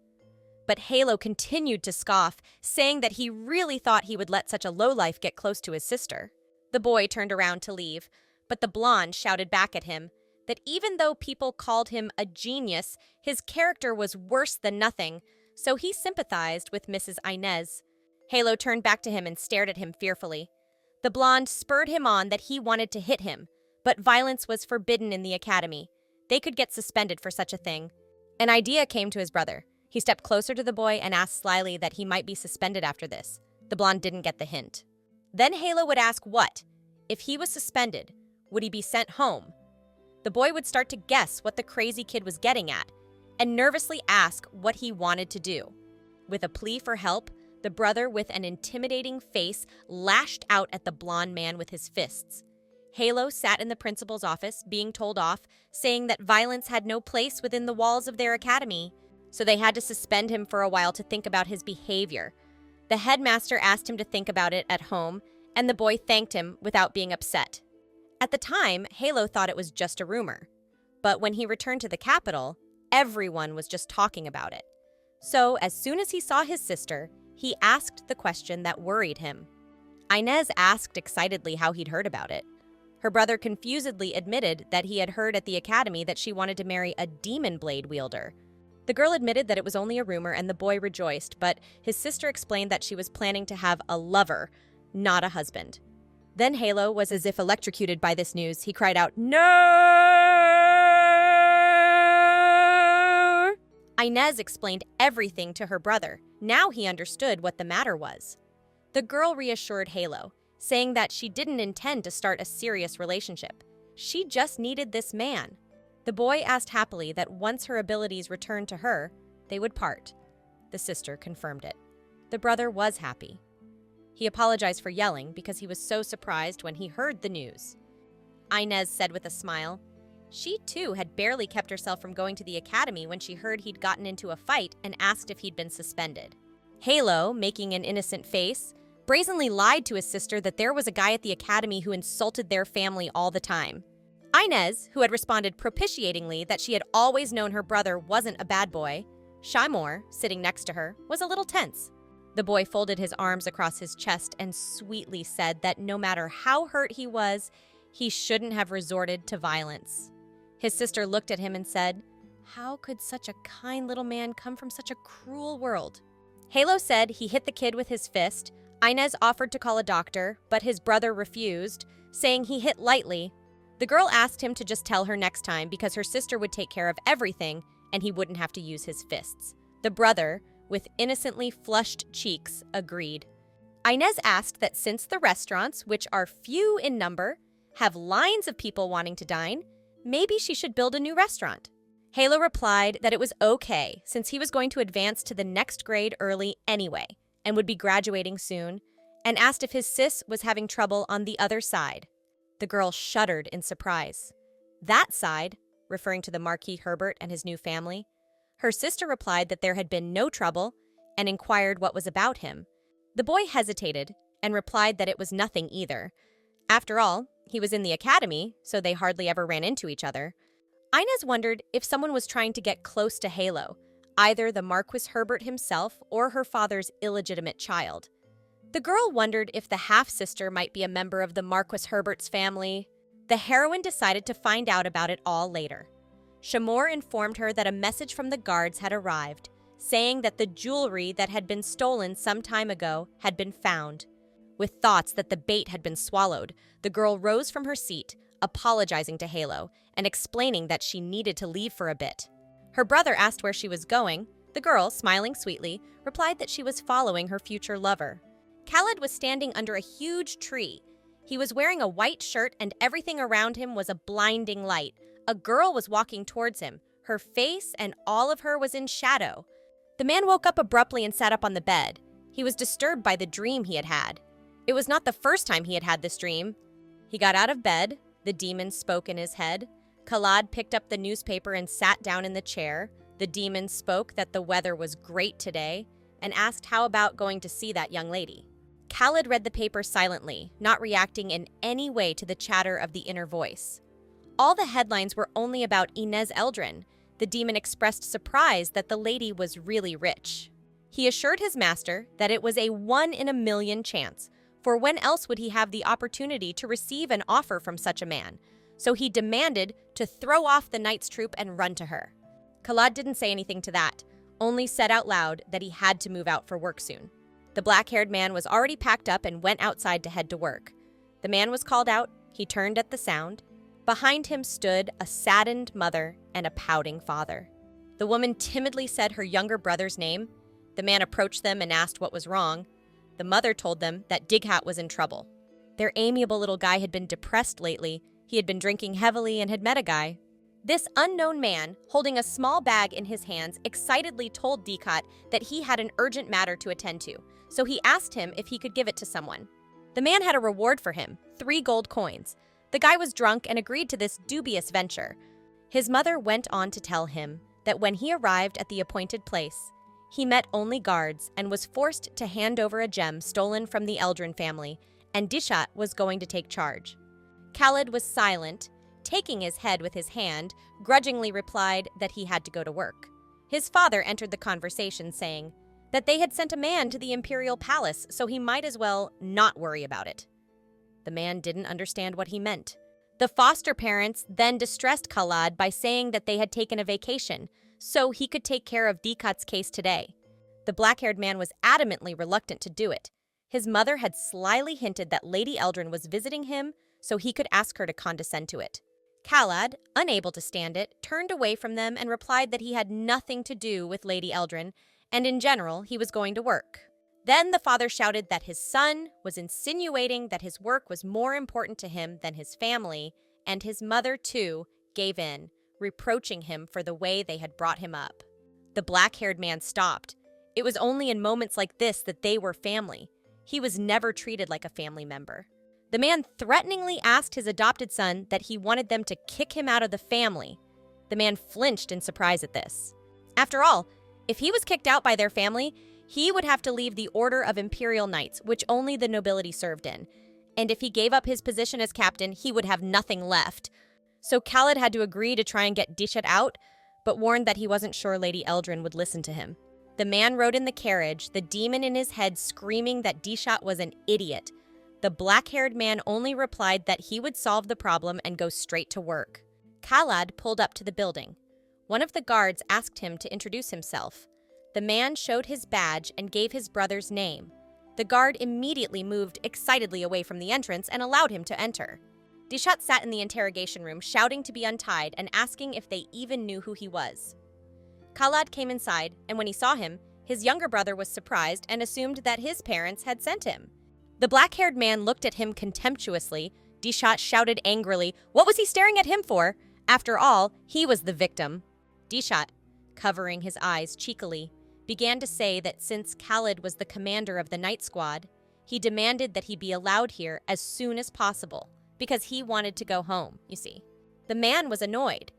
S1: But Halo continued to scoff, saying that he really thought he would let such a lowlife get close to his sister. The boy turned around to leave, but the blonde shouted back at him that even though people called him a genius, his character was worse than nothing, so he sympathized with Mrs. Inez. Halo turned back to him and stared at him fearfully. The blonde spurred him on that he wanted to hit him, but violence was forbidden in the academy. They could get suspended for such a thing. An idea came to his brother. He stepped closer to the boy and asked slyly that he might be suspended after this. The blonde didn't get the hint. Then Halo would ask what? If he was suspended, would he be sent home? The boy would start to guess what the crazy kid was getting at and nervously ask what he wanted to do. With a plea for help, the brother with an intimidating face lashed out at the blonde man with his fists. Halo sat in the principal's office, being told off, saying that violence had no place within the walls of their academy, so they had to suspend him for a while to think about his behavior. The headmaster asked him to think about it at home, and the boy thanked him without being upset. At the time, Halo thought it was just a rumor. But when he returned to the capital, everyone was just talking about it. So, as soon as he saw his sister, he asked the question that worried him. Inez asked excitedly how he'd heard about it. Her brother confusedly admitted that he had heard at the academy that she wanted to marry a demon blade wielder. The girl admitted that it was only a rumor and the boy rejoiced, but his sister explained that she was planning to have a lover, not a husband. Then Halo was as if electrocuted by this news. He cried out, "No!" Inez explained everything to her brother. Now he understood what the matter was. The girl reassured Halo, saying that she didn't intend to start a serious relationship. She just needed this man. The boy asked happily that once her abilities returned to her, they would part. The sister confirmed it. The brother was happy. He apologized for yelling because he was so surprised when he heard the news. Inez said with a smile, she too had barely kept herself from going to the academy when she heard he'd gotten into a fight and asked if he'd been suspended. Halo, making an innocent face, brazenly lied to his sister that there was a guy at the academy who insulted their family all the time. Inez, who had responded propitiatingly that she had always known her brother wasn't a bad boy, Shaimor, sitting next to her, was a little tense. The boy folded his arms across his chest and sweetly said that no matter how hurt he was, he shouldn't have resorted to violence. His sister looked at him and said, "How could such a kind little man come from such a cruel world?" Halo said he hit the kid with his fist. Inez offered to call a doctor, but his brother refused, saying he hit lightly. The girl asked him to just tell her next time because her sister would take care of everything and he wouldn't have to use his fists. The brother, with innocently flushed cheeks, agreed. Inez asked that since the restaurants, which are few in number, have lines of people wanting to dine, maybe she should build a new restaurant. Halo replied that it was okay since he was going to advance to the next grade early anyway and would be graduating soon, and asked if his sis was having trouble on the other side. The girl shuddered in surprise. That side, referring to the Marquis Herbert and his new family. Her sister replied that there had been no trouble and inquired what was about him. The boy hesitated and replied that it was nothing either. After all, he was in the academy, so they hardly ever ran into each other. Inez wondered if someone was trying to get close to Halo, either the Marquis Herbert himself or her father's illegitimate child. The girl wondered if the half-sister might be a member of the Marquis Herbert's family. The heroine decided to find out about it all later. Shaimor informed her that a message from the guards had arrived, saying that the jewelry that had been stolen some time ago had been found. With thoughts that the bait had been swallowed, the girl rose from her seat, apologizing to Halo and explaining that she needed to leave for a bit. Her brother asked where she was going. The girl, smiling sweetly, replied that she was following her future lover. Khaled was standing under a huge tree. He was wearing a white shirt and everything around him was a blinding light. A girl was walking towards him. Her face and all of her was in shadow. The man woke up abruptly and sat up on the bed. He was disturbed by the dream he had had. It was not the first time he had had this dream. He got out of bed. The demon spoke in his head. Khaled picked up the newspaper and sat down in the chair. The demon spoke that the weather was great today and asked how about going to see that young lady. Khaled read the paper silently, not reacting in any way to the chatter of the inner voice. All the headlines were only about Inez Eldrin. The demon expressed surprise that the lady was really rich. He assured his master that it was a 1 in a million chance, for when else would he have the opportunity to receive an offer from such a man? So he demanded to throw off the knight's troop and run to her. Khaled didn't say anything to that, only said out loud that he had to move out for work soon. The black-haired man was already packed up and went outside to head to work. The man was called out. He turned at the sound. Behind him stood a saddened mother and a pouting father. The woman timidly said her younger brother's name. The man approached them and asked what was wrong. The mother told them that Dighat was in trouble. Their amiable little guy had been depressed lately. He had been drinking heavily and had met a guy. This unknown man, holding a small bag in his hands, excitedly told Dikat that he had an urgent matter to attend to, so he asked him if he could give it to someone. The man had a reward for him, 3 gold coins. The guy was drunk and agreed to this dubious venture. His mother went on to tell him that when he arrived at the appointed place, he met only guards and was forced to hand over a gem stolen from the Eldrin family, and Dishat was going to take charge. Khaled was silent, taking his head with his hand, grudgingly replied that he had to go to work. His father entered the conversation, saying that they had sent a man to the imperial palace, so he might as well not worry about it. The man didn't understand what he meant. The foster parents then distressed Khaled by saying that they had taken a vacation, so he could take care of Dikat's case today. The black-haired man was adamantly reluctant to do it. His mother had slyly hinted that Lady Eldrin was visiting him, so he could ask her to condescend to it. Khaled, unable to stand it, turned away from them and replied that he had nothing to do with Lady Eldrin, and in general, he was going to work. Then the father shouted that his son was insinuating that his work was more important to him than his family, and his mother, too, gave in, reproaching him for the way they had brought him up. The black-haired man stopped. It was only in moments like this that they were family. He was never treated like a family member. The man threateningly asked his adopted son that he wanted them to kick him out of the family. The man flinched in surprise at this. After all, if he was kicked out by their family, he would have to leave the Order of Imperial Knights, which only the nobility served in. And if he gave up his position as captain, he would have nothing left. So Khaled had to agree to try and get Dishat out, but warned that he wasn't sure Lady Eldrin would listen to him. The man rode in the carriage, the demon in his head screaming that Dishat was an idiot. The black-haired man only replied that he would solve the problem and go straight to work. Khaled pulled up to the building. One of the guards asked him to introduce himself. The man showed his badge and gave his brother's name. The guard immediately moved excitedly away from the entrance and allowed him to enter. Dishat sat in the interrogation room, shouting to be untied and asking if they even knew who he was. Khaled came inside, and when he saw him, his younger brother was surprised and assumed that his parents had sent him. The black-haired man looked at him contemptuously. Dishat shouted angrily, what was he staring at him for? After all, he was the victim. Dishat, covering his eyes cheekily, began to say that since Khaled was the commander of the night squad, he demanded that he be allowed here as soon as possible, because he wanted to go home, you see. The man was annoyed.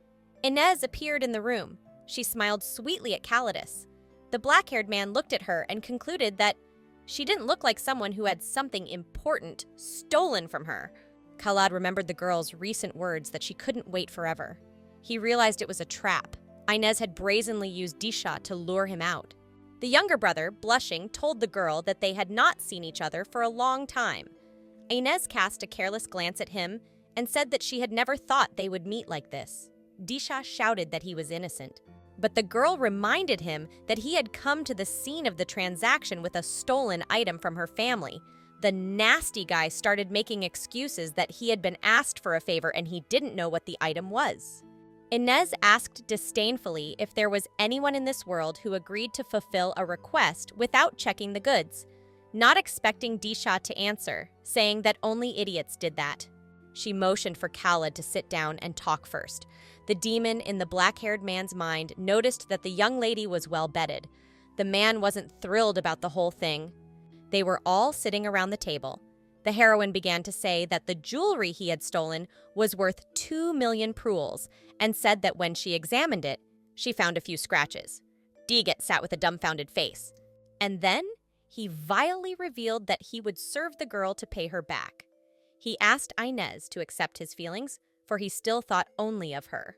S1: Inez appeared in the room. She smiled sweetly at Khalidus. The black-haired man looked at her and concluded that she didn't look like someone who had something important stolen from her. Khaled remembered the girl's recent words that she couldn't wait forever. He realized it was a trap. Inez had brazenly used Dishat to lure him out. The younger brother, blushing, told the girl that they had not seen each other for a long time. Inez cast a careless glance at him and said that she had never thought they would meet like this. Dishat shouted that he was innocent. But the girl reminded him that he had come to the scene of the transaction with a stolen item from her family. The nasty guy started making excuses that he had been asked for a favor and he didn't know what the item was. Inez asked disdainfully if there was anyone in this world who agreed to fulfill a request without checking the goods, not expecting Dishat to answer, saying that only idiots did that. She motioned for Khaled to sit down and talk first. The demon in the black-haired man's mind noticed that the young lady was well-bedded. The man wasn't thrilled about the whole thing. They were all sitting around the table. The heroine began to say that the jewelry he had stolen was worth 2 million prules and said that when she examined it, she found a few scratches. Digat sat with a dumbfounded face. And then he vilely revealed that he would serve the girl to pay her back. He asked Inez to accept his feelings, for he still thought only of her.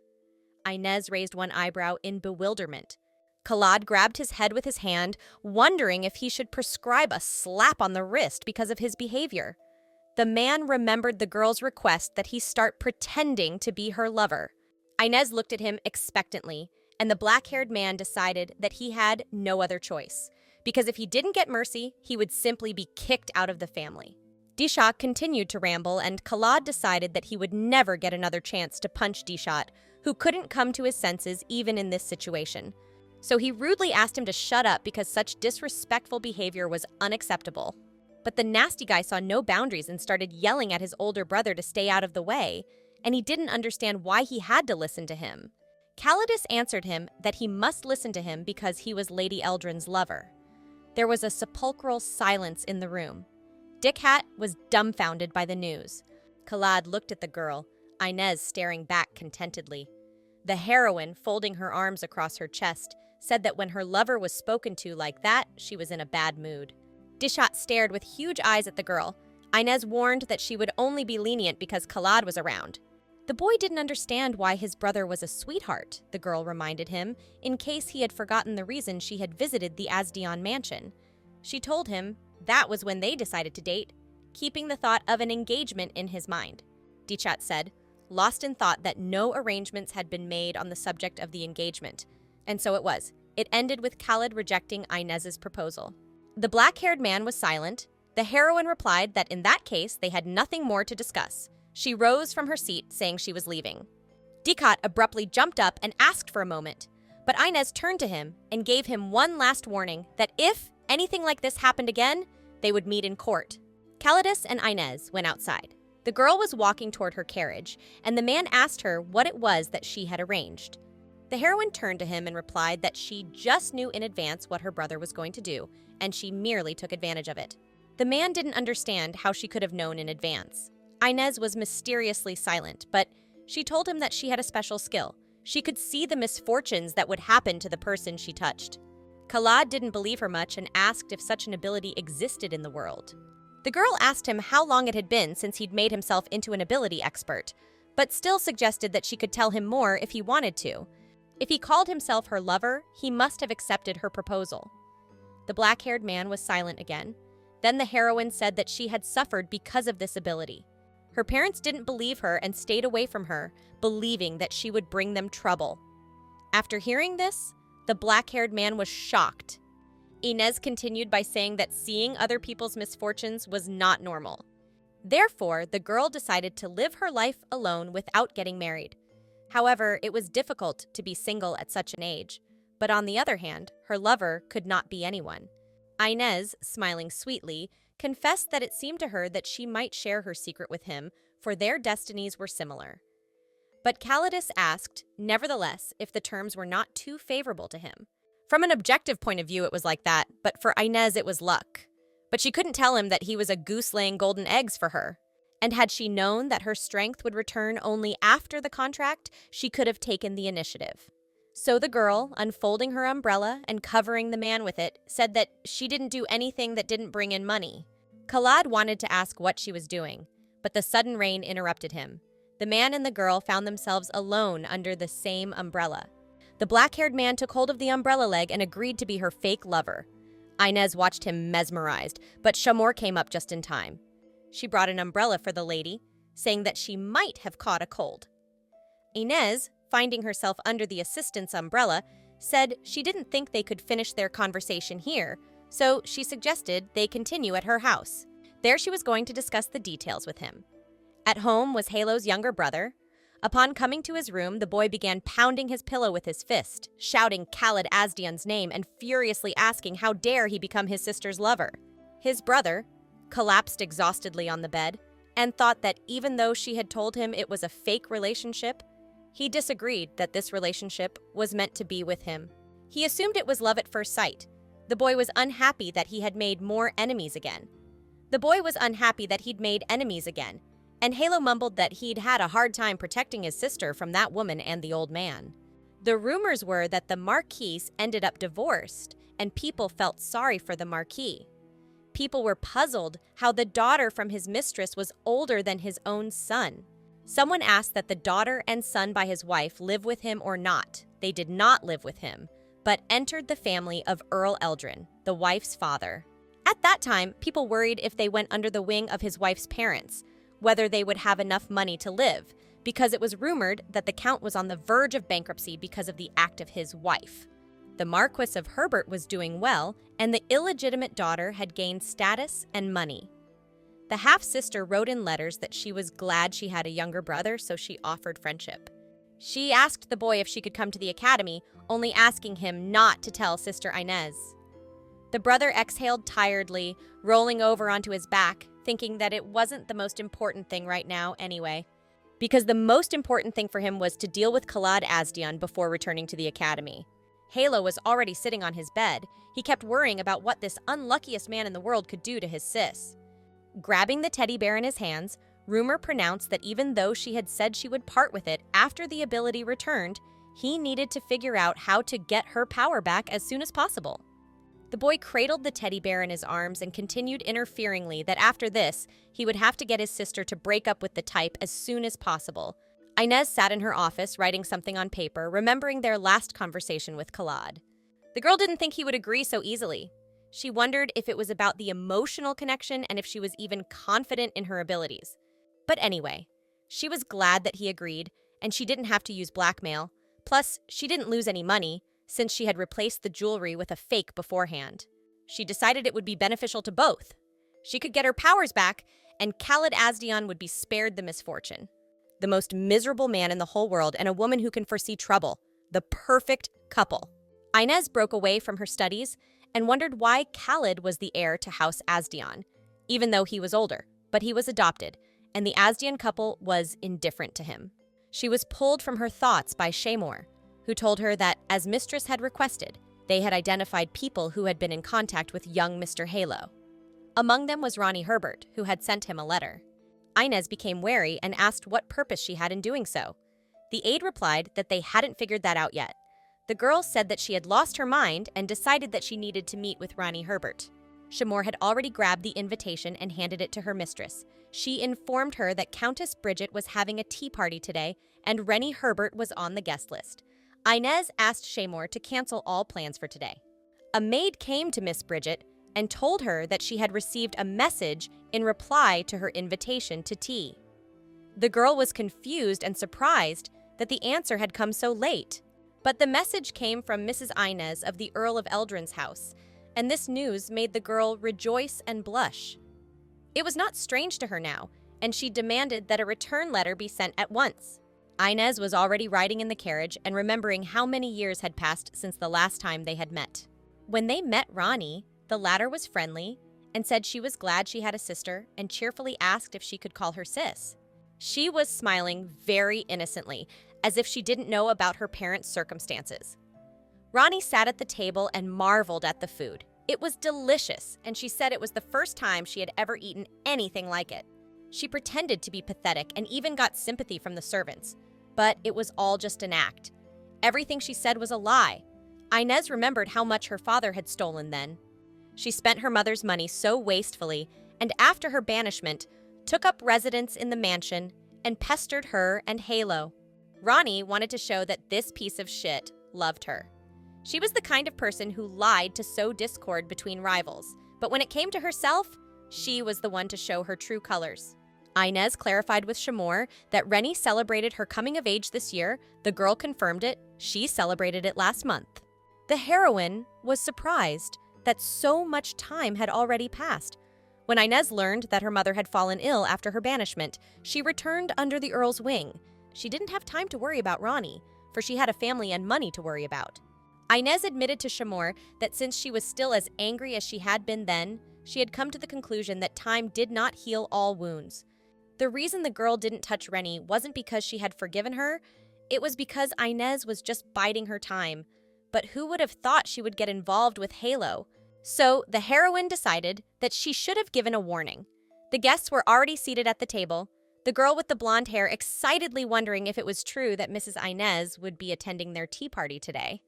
S1: Inez raised one eyebrow in bewilderment. Khaled grabbed his head with his hand, wondering if he should prescribe a slap on the wrist because of his behavior. The man remembered the girl's request that he start pretending to be her lover. Inez looked at him expectantly, and the black-haired man decided that he had no other choice, because if he didn't get mercy, he would simply be kicked out of the family. Dishat continued to ramble, and Khaled decided that he would never get another chance to punch Dishat, who couldn't come to his senses even in this situation. So he rudely asked him to shut up because such disrespectful behavior was unacceptable. But the nasty guy saw no boundaries and started yelling at his older brother to stay out of the way, and he didn't understand why he had to listen to him. Calidus answered him that he must listen to him because he was Lady Eldrin's lover. There was a sepulchral silence in the room. Dick Hat was dumbfounded by the news. Kalad looked at the girl, Inez staring back contentedly. The heroine, folding her arms across her chest, said that when her lover was spoken to like that, she was in a bad mood. Dishat stared with huge eyes at the girl. Inez warned that she would only be lenient because Kalad was around. The boy didn't understand why his brother was a sweetheart, the girl reminded him, in case he had forgotten the reason she had visited the Asdion mansion. She told him that was when they decided to date, keeping the thought of an engagement in his mind. Dichat said, lost in thought that no arrangements had been made on the subject of the engagement. And so it was. It ended with Khalid rejecting Inez's proposal. The black-haired man was silent. The heroine replied that in that case they had nothing more to discuss. She rose from her seat, saying she was leaving. Dichat abruptly jumped up and asked for a moment, but Inez turned to him and gave him one last warning that if anything like this happened again, they would meet in court. Calidus and Inez went outside. The girl was walking toward her carriage, and the man asked her what it was that she had arranged. The heroine turned to him and replied that she just knew in advance what her brother was going to do, and she merely took advantage of it. The man didn't understand how she could have known in advance. Inez was mysteriously silent, but she told him that she had a special skill. She could see the misfortunes that would happen to the person she touched. Khalad didn't believe her much and asked if such an ability existed in the world. The girl asked him how long it had been since he'd made himself into an ability expert, but still suggested that she could tell him more if he wanted to. If he called himself her lover, he must have accepted her proposal. The black-haired man was silent again. Then the heroine said that she had suffered because of this ability. Her parents didn't believe her and stayed away from her, believing that she would bring them trouble. After hearing this, the black-haired man was shocked. Inez continued by saying that seeing other people's misfortunes was not normal. Therefore, the girl decided to live her life alone without getting married. However, it was difficult to be single at such an age. But on the other hand, her lover could not be anyone. Inez, smiling sweetly, confessed that it seemed to her that she might share her secret with him, for their destinies were similar. But Calidus asked, nevertheless, if the terms were not too favorable to him. From an objective point of view, it was like that, but for Inez it was luck. But she couldn't tell him that he was a goose laying golden eggs for her. And had she known that her strength would return only after the contract, she could have taken the initiative. So the girl, unfolding her umbrella and covering the man with it, said that she didn't do anything that didn't bring in money. Khalad wanted to ask what she was doing, but the sudden rain interrupted him. The man and the girl found themselves alone under the same umbrella. The black-haired man took hold of the umbrella leg and agreed to be her fake lover. Inez watched him mesmerized, but Shamor came up just in time. She brought an umbrella for the lady, saying that she might have caught a cold. Inez, finding herself under the assistant's umbrella, said she didn't think they could finish their conversation here, so she suggested they continue at her house. There she was going to discuss the details with him. At home was Halo's younger brother. Upon coming to his room, the boy began pounding his pillow with his fist, shouting Khalid Asdion's name and furiously asking how dare he become his sister's lover. His brother collapsed exhaustedly on the bed and thought that even though she had told him it was a fake relationship, he disagreed that this relationship was meant to be with him. He assumed it was love at first sight. The boy was unhappy that he had made more enemies again. And Halo mumbled that he'd had a hard time protecting his sister from that woman and the old man. The rumors were that the Marquise ended up divorced, and people felt sorry for the Marquis. People were puzzled how the daughter from his mistress was older than his own son. Someone asked that the daughter and son by his wife live with him or not. They did not live with him, but entered the family of Earl Eldrin, the wife's father. At that time, people worried if they went under the wing of his wife's parents, whether they would have enough money to live, because it was rumored that the Count was on the verge of bankruptcy because of the act of his wife. The Marquis of Herbert was doing well, and the illegitimate daughter had gained status and money. The half-sister wrote in letters that she was glad she had a younger brother, so she offered friendship. She asked the boy if she could come to the academy, only asking him not to tell Sister Inez. The brother exhaled tiredly, rolling over onto his back, thinking that it wasn't the most important thing right now anyway. because the most important thing for him was to deal with Khalad Asdian before returning to the academy. Halo was already sitting on his bed. He kept worrying about what this unluckiest man in the world could do to his sis. Grabbing the teddy bear in his hands, Rumor pronounced that even though she had said she would part with it after the ability returned, he needed to figure out how to get her power back as soon as possible. The boy cradled the teddy bear in his arms and continued interferingly that after this, he would have to get his sister to break up with the type as soon as possible. Inez sat in her office writing something on paper, remembering their last conversation with Khalad. The girl didn't think he would agree so easily. She wondered if it was about the emotional connection and if she was even confident in her abilities. But anyway, she was glad that he agreed, and she didn't have to use blackmail. Plus, she didn't lose any money, since she had replaced the jewelry with a fake beforehand. She decided it would be beneficial to both. She could get her powers back, and Khalid Asdian would be spared the misfortune. The most miserable man in the whole world and a woman who can foresee trouble. The perfect couple. Inez broke away from her studies and wondered why Khalid was the heir to House Asdian, even though he was older, but he was adopted, and the Asdian couple was indifferent to him. She was pulled from her thoughts by Shaymor, who told her that, as Mistress had requested, they had identified people who had been in contact with young Mr. Halo. Among them was Ronnie Herbert, who had sent him a letter. Inez became wary and asked what purpose she had in doing so. The aide replied that they hadn't figured that out yet. The girl said that she had lost her mind and decided that she needed to meet with Ronnie Herbert. Shaymor had already grabbed the invitation and handed it to her mistress. She informed her that Countess Bridget was having a tea party today and Rennie Herbert was on the guest list. Inez asked Shaymor to cancel all plans for today. A maid came to Miss Bridget and told her that she had received a message in reply to her invitation to tea. The girl was confused and surprised that the answer had come so late. But the message came from Mrs. Inez of the Earl of Eldrin's house, and this news made the girl rejoice and blush. It was not strange to her now, and she demanded that a return letter be sent at once. Inez was already riding in the carriage and remembering how many years had passed since the last time they had met. When they met Ronnie, the latter was friendly and said she was glad she had a sister and cheerfully asked if she could call her sis. She was smiling very innocently, as if she didn't know about her parents' circumstances. Ronnie sat at the table and marveled at the food. It was delicious, and she said it was the first time she had ever eaten anything like it. She pretended to be pathetic and even got sympathy from the servants, but it was all just an act. Everything she said was a lie. Inez remembered how much her father had stolen then. She spent her mother's money so wastefully, and after her banishment, took up residence in the mansion and pestered her and Halo. Ronnie wanted to show that this piece of shit loved her. She was the kind of person who lied to sow discord between rivals, but when it came to herself, she was the one to show her true colors. Inez clarified with Shaymor that Rennie celebrated her coming of age this year. The girl confirmed it. She celebrated it last month. The heroine was surprised that so much time had already passed. When Inez learned that her mother had fallen ill after her banishment, she returned under the Earl's wing. She didn't have time to worry about Ronnie, for she had a family and money to worry about. Inez admitted to Shaymor that since she was still as angry as she had been then, she had come to the conclusion that time did not heal all wounds. The reason the girl didn't touch Rennie wasn't because she had forgiven her, it was because Inez was just biding her time. But who would have thought she would get involved with Halo? So the heroine decided that she should have given a warning. The guests were already seated at the table, the girl with the blonde hair excitedly wondering if it was true that Mrs. Inez would be attending their tea party today.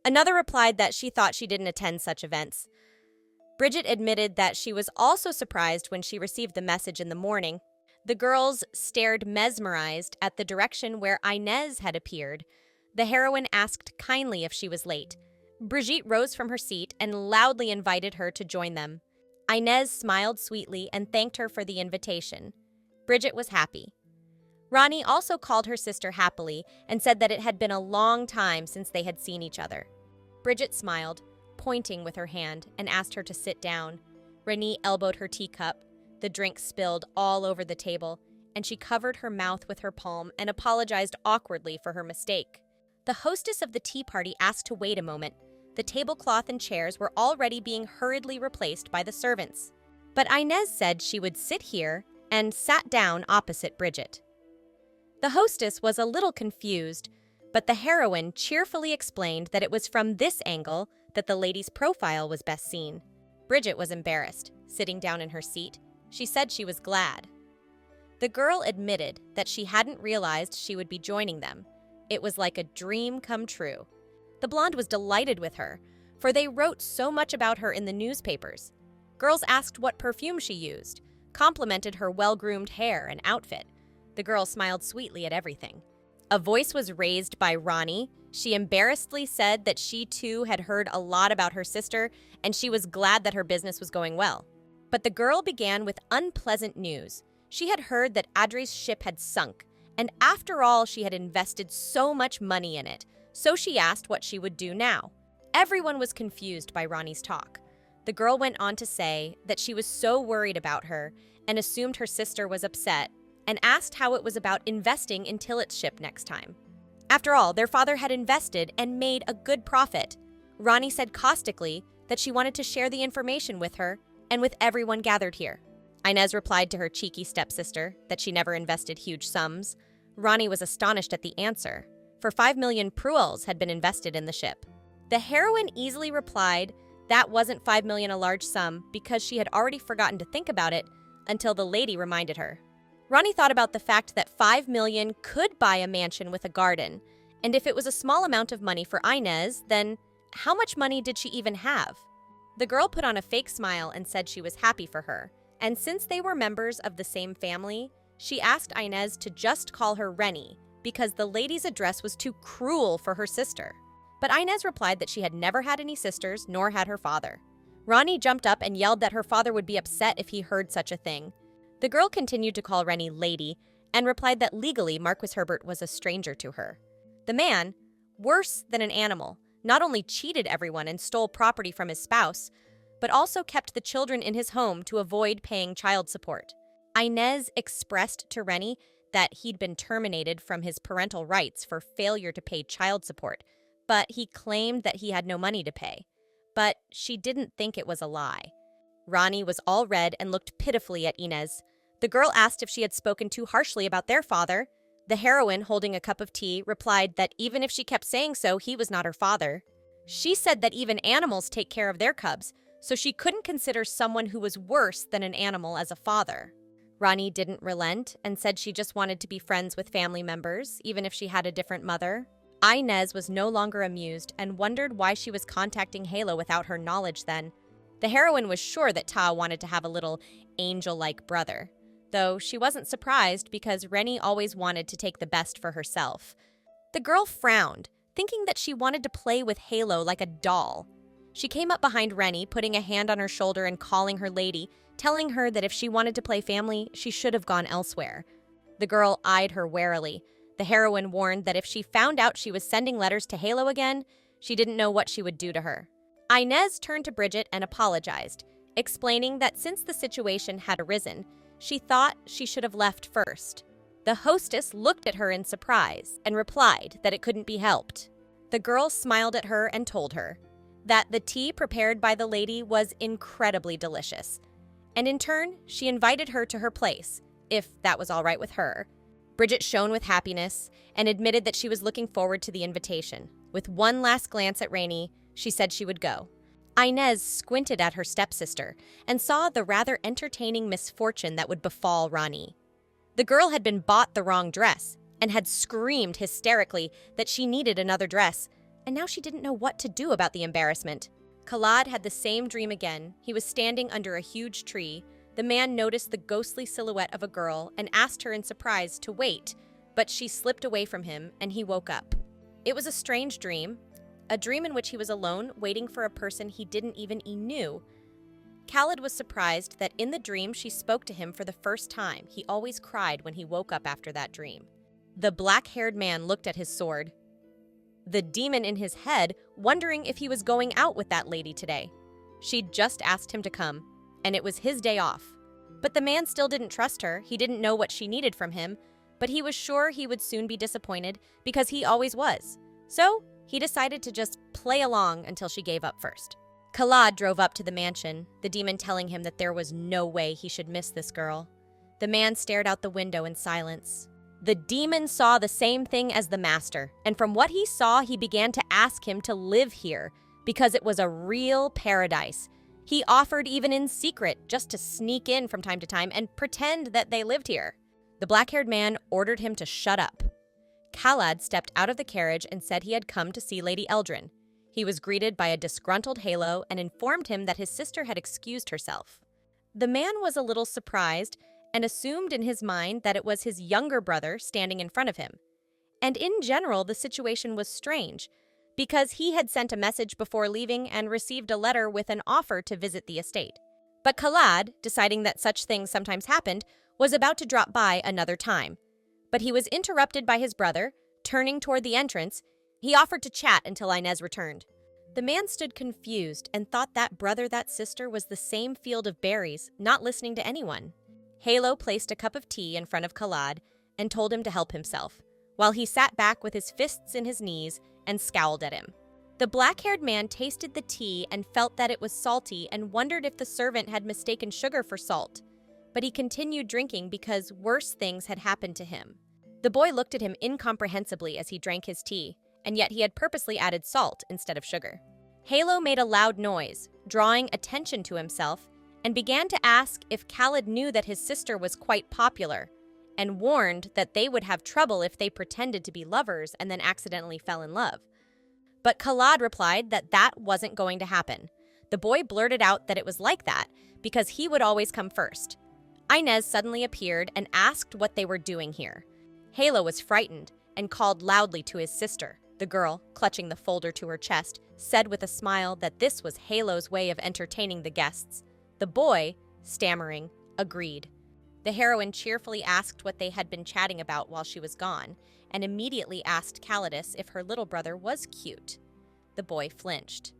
S1: Another replied that she thought she didn't attend such events. Bridget admitted that she was also surprised when she received the message in the morning. The girls stared mesmerized at the direction where Inez had appeared. The heroine asked kindly if she was late. Brigitte rose from her seat and loudly invited her to join them. Inez smiled sweetly and thanked her for the invitation. Bridget was happy. Ronnie also called her sister happily and said that it had been a long time since they had seen each other. Bridget smiled, pointing with her hand, and asked her to sit down. Rennie elbowed her teacup. The drink spilled all over the table, and she covered her mouth with her palm and apologized awkwardly for her mistake. The hostess of the tea party asked to wait a moment. The tablecloth and chairs were already being hurriedly replaced by the servants. But Inez said she would sit here and sat down opposite Bridget. The hostess was a little confused, but the heroine cheerfully explained that it was from this angle that the lady's profile was best seen. Bridget was embarrassed, sitting down in her seat. She said she was glad. The girl admitted that she hadn't realized she would be joining them. It was like a dream come true. The blonde was delighted with her, for they wrote so much about her in the newspapers. Girls asked what perfume she used, complimented her well-groomed hair and outfit. The girl smiled sweetly at everything. A voice was raised by Ronnie. She embarrassedly said that she too had heard a lot about her sister, and she was glad that her business was going well. But the girl began with unpleasant news. She had heard that Audrey's ship had sunk, and after all, she had invested so much money in it, so she asked what she would do now. Everyone was confused by Ronnie's talk. The girl went on to say that she was so worried about her and assumed her sister was upset, and asked how it was about investing in Tillet's ship next time. After all, their father had invested and made a good profit. Ronnie said caustically that she wanted to share the information with her and with everyone gathered here. Inez replied to her cheeky stepsister that she never invested huge sums. Ronnie was astonished at the answer, for 5 million pruels had been invested in the ship. The heroine easily replied that wasn't 5 million a large sum because she had already forgotten to think about it until the lady reminded her. Ronnie thought about the fact that 5 million could buy a mansion with a garden, and if it was a small amount of money for Inez, then how much money did she even have? The girl put on a fake smile and said she was happy for her, and since they were members of the same family, she asked Inez to just call her Rennie because the lady's address was too cruel for her sister. But Inez replied that she had never had any sisters, nor had her father. Ronnie jumped up and yelled that her father would be upset if he heard such a thing. The girl continued to call Rennie Lady and replied that legally Marquis Herbert was a stranger to her. The man, worse than an animal, not only cheated everyone and stole property from his spouse, but also kept the children in his home to avoid paying child support. Inez expressed to Rennie that he'd been terminated from his parental rights for failure to pay child support, but he claimed that he had no money to pay. But she didn't think it was a lie. Ronnie was all red and looked pitifully at Inez. The girl asked if she had spoken too harshly about their father. The heroine, holding a cup of tea, replied that even if she kept saying so, he was not her father. She said that even animals take care of their cubs, so she couldn't consider someone who was worse than an animal as a father. Ronnie didn't relent and said she just wanted to be friends with family members, even if she had a different mother. Inez was no longer amused and wondered why she was contacting Halo without her knowledge then. The heroine was sure that Ta wanted to have a little angel-like brother, though she wasn't surprised because Rennie always wanted to take the best for herself. The girl frowned, thinking that she wanted to play with Halo like a doll. She came up behind Rennie, putting a hand on her shoulder and calling her lady, telling her that if she wanted to play family, she should have gone elsewhere. The girl eyed her warily. The heroine warned that if she found out she was sending letters to Halo again, she didn't know what she would do to her. Inez turned to Bridget and apologized, explaining that since the situation had arisen, she thought she should have left first. The hostess looked at her in surprise and replied that it couldn't be helped. The girl smiled at her and told her that the tea prepared by the lady was incredibly delicious, and in turn, she invited her to her place, if that was all right with her. Bridget shone with happiness and admitted that she was looking forward to the invitation. With one last glance at Rennie, she said she would go. Inez squinted at her stepsister and saw the rather entertaining misfortune that would befall Ronnie. The girl had been bought the wrong dress and had screamed hysterically that she needed another dress, and now she didn't know what to do about the embarrassment. Khalad had the same dream again. He was standing under a huge tree. The man noticed the ghostly silhouette of a girl and asked her in surprise to wait, but she slipped away from him and he woke up. It was a strange dream, a dream in which he was alone waiting for a person he didn't even knew. Khaled was surprised that in the dream she spoke to him for the first time. He always cried when he woke up after that dream. The black-haired man looked at his sword, the demon in his head wondering if he was going out with that lady today. She'd just asked him to come, and it was his day off. But the man still didn't trust her. He didn't know what she needed from him, but he was sure he would soon be disappointed because he always was. So he decided to just play along until she gave up first. Khalad drove up to the mansion, the demon telling him that there was no way he should miss this girl. The man stared out the window in silence. The demon saw the same thing as the master, and from what he saw, he began to ask him to live here because it was a real paradise. He offered even in secret just to sneak in from time to time and pretend that they lived here. The black-haired man ordered him to shut up. Khalad stepped out of the carriage and said he had come to see Lady Eldrin. He was greeted by a disgruntled Halo and informed him that his sister had excused herself. The man was a little surprised and assumed in his mind that it was his younger brother standing in front of him. And in general, the situation was strange, because he had sent a message before leaving and received a letter with an offer to visit the estate. But Khalad, deciding that such things sometimes happened, was about to drop by another time. But he was interrupted by his brother. Turning toward the entrance, he offered to chat until Inez returned. The man stood confused and thought that brother, that sister, was the same field of berries, not listening to anyone. Halo placed a cup of tea in front of Khalad and told him to help himself, while he sat back with his fists in his knees and scowled at him. The black-haired man tasted the tea and felt that it was salty and wondered if the servant had mistaken sugar for salt. But he continued drinking because worse things had happened to him. The boy looked at him incomprehensibly as he drank his tea, and yet he had purposely added salt instead of sugar. Halo made a loud noise, drawing attention to himself, and began to ask if Khalad knew that his sister was quite popular, and warned that they would have trouble if they pretended to be lovers and then accidentally fell in love. But Khalad replied that that wasn't going to happen. The boy blurted out that it was like that because he would always come first. Inez suddenly appeared and asked what they were doing here. Halo was frightened and called loudly to his sister. The girl, clutching the folder to her chest, said with a smile that this was Halo's way of entertaining the guests. The boy, stammering, agreed. The heroine cheerfully asked what they had been chatting about while she was gone, and immediately asked Calidus if her little brother was cute. The boy flinched.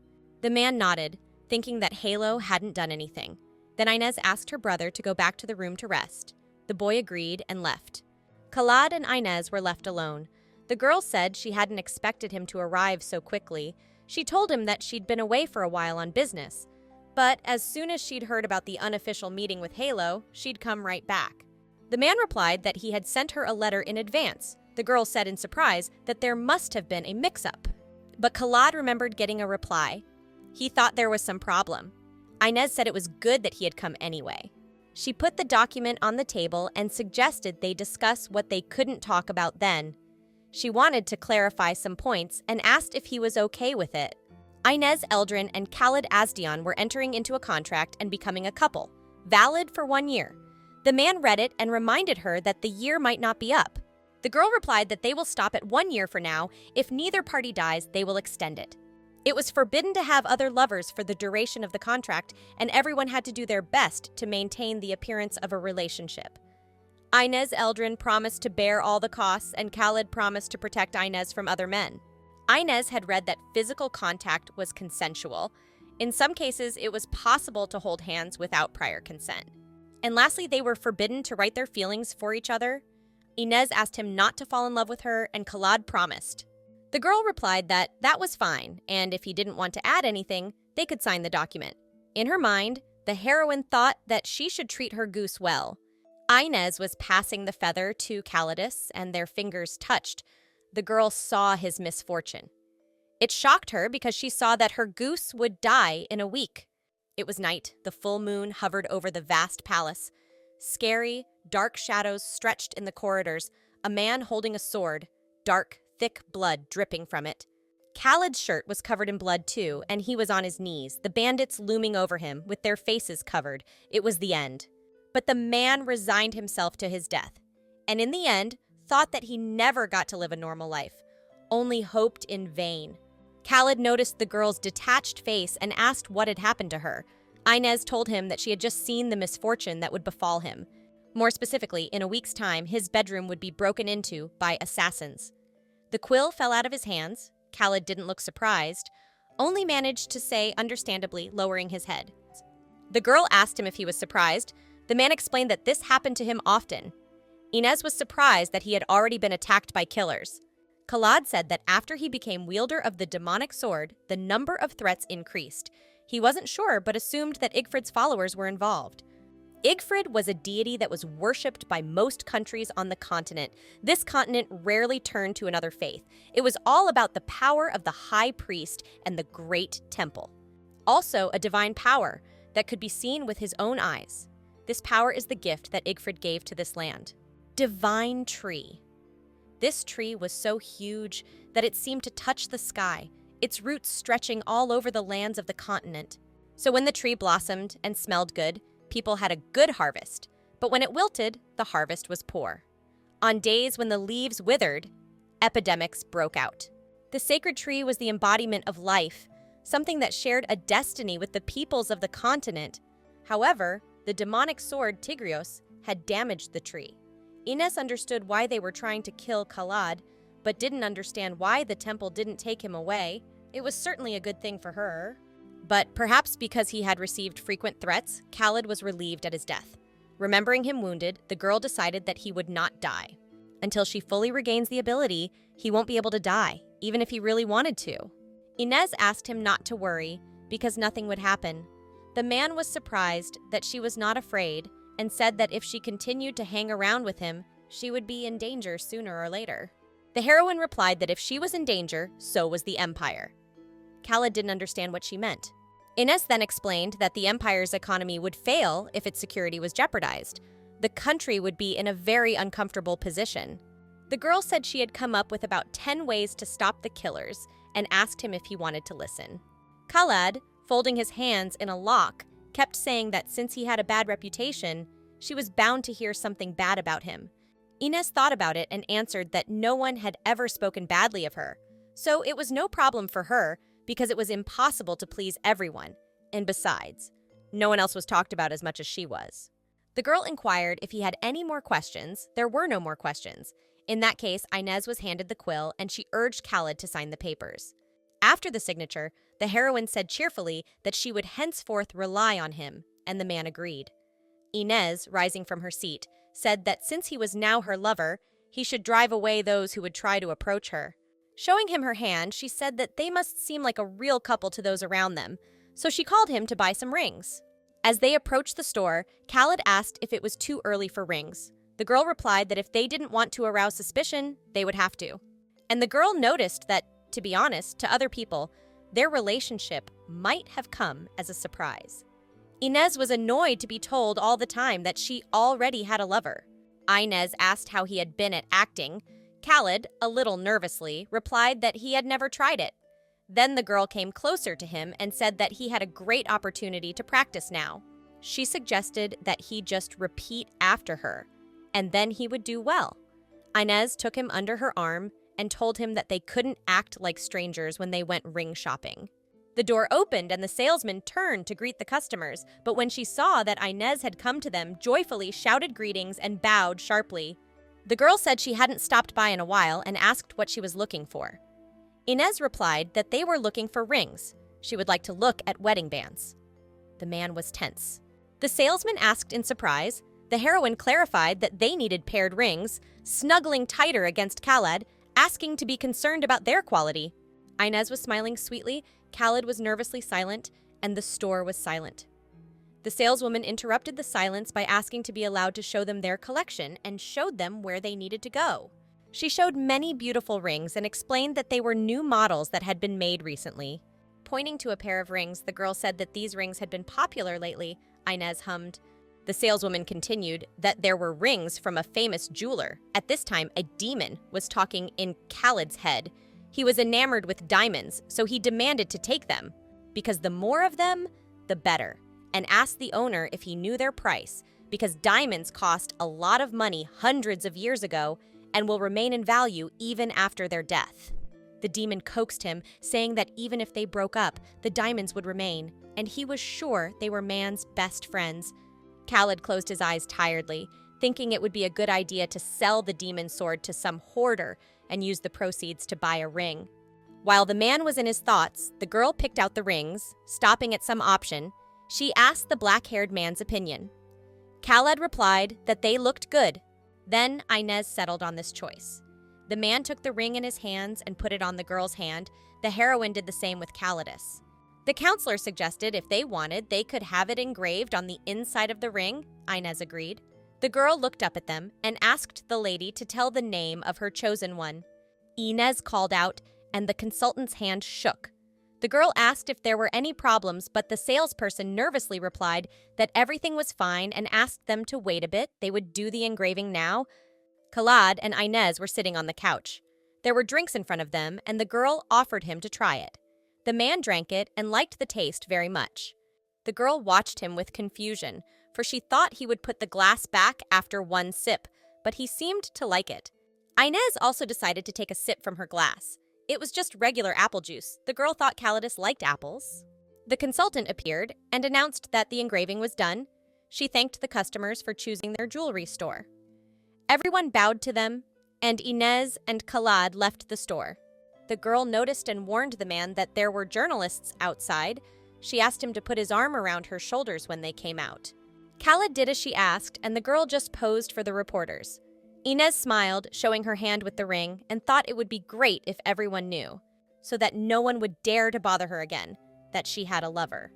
S1: The man nodded, thinking that Halo hadn't done anything. Then Inez asked her brother to go back to the room to rest. The boy agreed and left. Khalad and Inez were left alone. The girl said she hadn't expected him to arrive so quickly. She told him that she'd been away for a while on business. But as soon as she'd heard about the unofficial meeting with Halo, she'd come right back. The man replied that he had sent her a letter in advance. The girl said in surprise that there must have been a mix-up. But Khalad remembered getting a reply. He thought there was some problem. Inez said it was good that he had come anyway. She put the document on the table and suggested they discuss what they couldn't talk about then. She wanted to clarify some points and asked if he was okay with it. Inez Eldrin and Khalid Asdian were entering into a contract and becoming a couple, valid for 1 year. The man read it and reminded her that the year might not be up. The girl replied that they will stop at 1 year for now. If neither party dies, they will extend it. It was forbidden to have other lovers for the duration of the contract, and everyone had to do their best to maintain the appearance of a relationship. Inez Eldrin promised to bear all the costs, and Khalid promised to protect Inez from other men. Inez had read that physical contact was consensual. In some cases, it was possible to hold hands without prior consent. And lastly, they were forbidden to write their feelings for each other. Inez asked him not to fall in love with her, and Khalad promised. The girl replied that that was fine, and if he didn't want to add anything, they could sign the document. In her mind, the heroine thought that she should treat her goose well. Inez was passing the feather to Calidus, and their fingers touched. The girl saw his misfortune. It shocked her because she saw that her goose would die in a week. It was night. The full moon hovered over the vast palace. Scary, dark shadows stretched in the corridors, a man holding a sword, dark, thick blood dripping from it. Khalid's shirt was covered in blood too, and he was on his knees, the bandits looming over him, with their faces covered. It was the end. But the man resigned himself to his death, and in the end, thought that he never got to live a normal life, only hoped in vain. Khalid noticed the girl's detached face and asked what had happened to her. Inez told him that she had just seen the misfortune that would befall him. More specifically, in a week's time, his bedroom would be broken into by assassins. The quill fell out of his hands. Khalid didn't look surprised, only managed to say understandably, lowering his head. The girl asked him if he was surprised. The man explained that this happened to him often. Inez was surprised that he had already been attacked by killers. Khalad said that after he became wielder of the demonic sword, the number of threats increased. He wasn't sure, but assumed that Igfrid's followers were involved. Igfrid was a deity that was worshipped by most countries on the continent. This continent rarely turned to another faith. It was all about the power of the high priest and the great temple. Also, a divine power that could be seen with his own eyes. This power is the gift that Igfrid gave to this land. Divine tree. This tree was so huge that it seemed to touch the sky, its roots stretching all over the lands of the continent. So when the tree blossomed and smelled good, people had a good harvest, but when it wilted, the harvest was poor. On days when the leaves withered, epidemics broke out. The sacred tree was the embodiment of life, something that shared a destiny with the peoples of the continent. However, the demonic sword Tigrios had damaged the tree. Ines understood why they were trying to kill Khalad, but didn't understand why the temple didn't take him away. It was certainly a good thing for her. But perhaps because he had received frequent threats, Khalid was relieved at his death. Remembering him wounded, the girl decided that he would not die. Until she fully regains the ability, he won't be able to die, even if he really wanted to. Ines asked him not to worry, because nothing would happen. The man was surprised that she was not afraid, and said that if she continued to hang around with him, she would be in danger sooner or later. The heroine replied that if she was in danger, so was the Empire. Khalid didn't understand what she meant. Ines then explained that the Empire's economy would fail if its security was jeopardized. The country would be in a very uncomfortable position. The girl said she had come up with about 10 ways to stop the killers and asked him if he wanted to listen. Khalid, folding his hands in a lock, kept saying that since he had a bad reputation, she was bound to hear something bad about him. Ines thought about it and answered that no one had ever spoken badly of her, so it was no problem for her, because it was impossible to please everyone, and besides, no one else was talked about as much as she was. The girl inquired if he had any more questions. There were no more questions. In that case, Ines was handed the quill, and she urged Khalid to sign the papers. After the signature, the heroine said cheerfully that she would henceforth rely on him, and the man agreed. Ines, rising from her seat, said that since he was now her lover, he should drive away those who would try to approach her. Showing him her hand, she said that they must seem like a real couple to those around them, so she called him to buy some rings. As they approached the store, Khalid asked if it was too early for rings. The girl replied that if they didn't want to arouse suspicion, they would have to. And the girl noticed that, to be honest, to other people, their relationship might have come as a surprise. Ines was annoyed to be told all the time that she already had a lover. Ines asked how he had been at acting. Khalid, a little nervously, replied that he had never tried it. Then the girl came closer to him and said that he had a great opportunity to practice now. She suggested that he just repeat after her, and then he would do well. Ines took him under her arm and told him that they couldn't act like strangers when they went ring shopping. The door opened and the salesman turned to greet the customers, but when she saw that Ines had come to them, joyfully shouted greetings and bowed sharply. The girl said she hadn't stopped by in a while and asked what she was looking for. Ines replied that they were looking for rings. She would like to look at wedding bands. The man was tense. The salesman asked in surprise. The heroine clarified that they needed paired rings, snuggling tighter against Khalid, asking to be concerned about their quality. Ines was smiling sweetly, Khalid was nervously silent, and the store was silent. The saleswoman interrupted the silence by asking to be allowed to show them their collection and showed them where they needed to go. She showed many beautiful rings and explained that they were new models that had been made recently. Pointing to a pair of rings, the girl said that these rings had been popular lately. Ines hummed. The saleswoman continued that there were rings from a famous jeweler. At this time, a demon was talking in Khalid's head. He was enamored with diamonds, so he demanded to take them, because the more of them, the better, and asked the owner if he knew their price, because diamonds cost a lot of money hundreds of years ago and will remain in value even after their death. The demon coaxed him, saying that even if they broke up, the diamonds would remain, and he was sure they were man's best friends. Khalid closed his eyes tiredly, thinking it would be a good idea to sell the demon sword to some hoarder and use the proceeds to buy a ring. While the man was in his thoughts, the girl picked out the rings. Stopping at some option, she asked the black-haired man's opinion. Khalid replied that they looked good. Then Ines settled on this choice. The man took the ring in his hands and put it on the girl's hand. The heroine did the same with Khalidus. The counselor suggested if they wanted, they could have it engraved on the inside of the ring. Inez agreed. The girl looked up at them and asked the lady to tell the name of her chosen one. Inez called out, and the consultant's hand shook. The girl asked if there were any problems, but the salesperson nervously replied that everything was fine and asked them to wait a bit. They would do the engraving now. Khaled and Inez were sitting on the couch. There were drinks in front of them, and the girl offered him to try it. The man drank it and liked the taste very much. The girl watched him with confusion, for she thought he would put the glass back after one sip, but he seemed to like it. Inez also decided to take a sip from her glass. It was just regular apple juice. The girl thought Khaled liked apples. The consultant appeared and announced that the engraving was done. She thanked the customers for choosing their jewelry store. Everyone bowed to them, and Inez and Khaled left the store. The girl noticed and warned the man that there were journalists outside. She asked him to put his arm around her shoulders when they came out. Khaled did as she asked, and the girl just posed for the reporters. Inez smiled, showing her hand with the ring, and thought it would be great if everyone knew, so that no one would dare to bother her again, that she had a lover.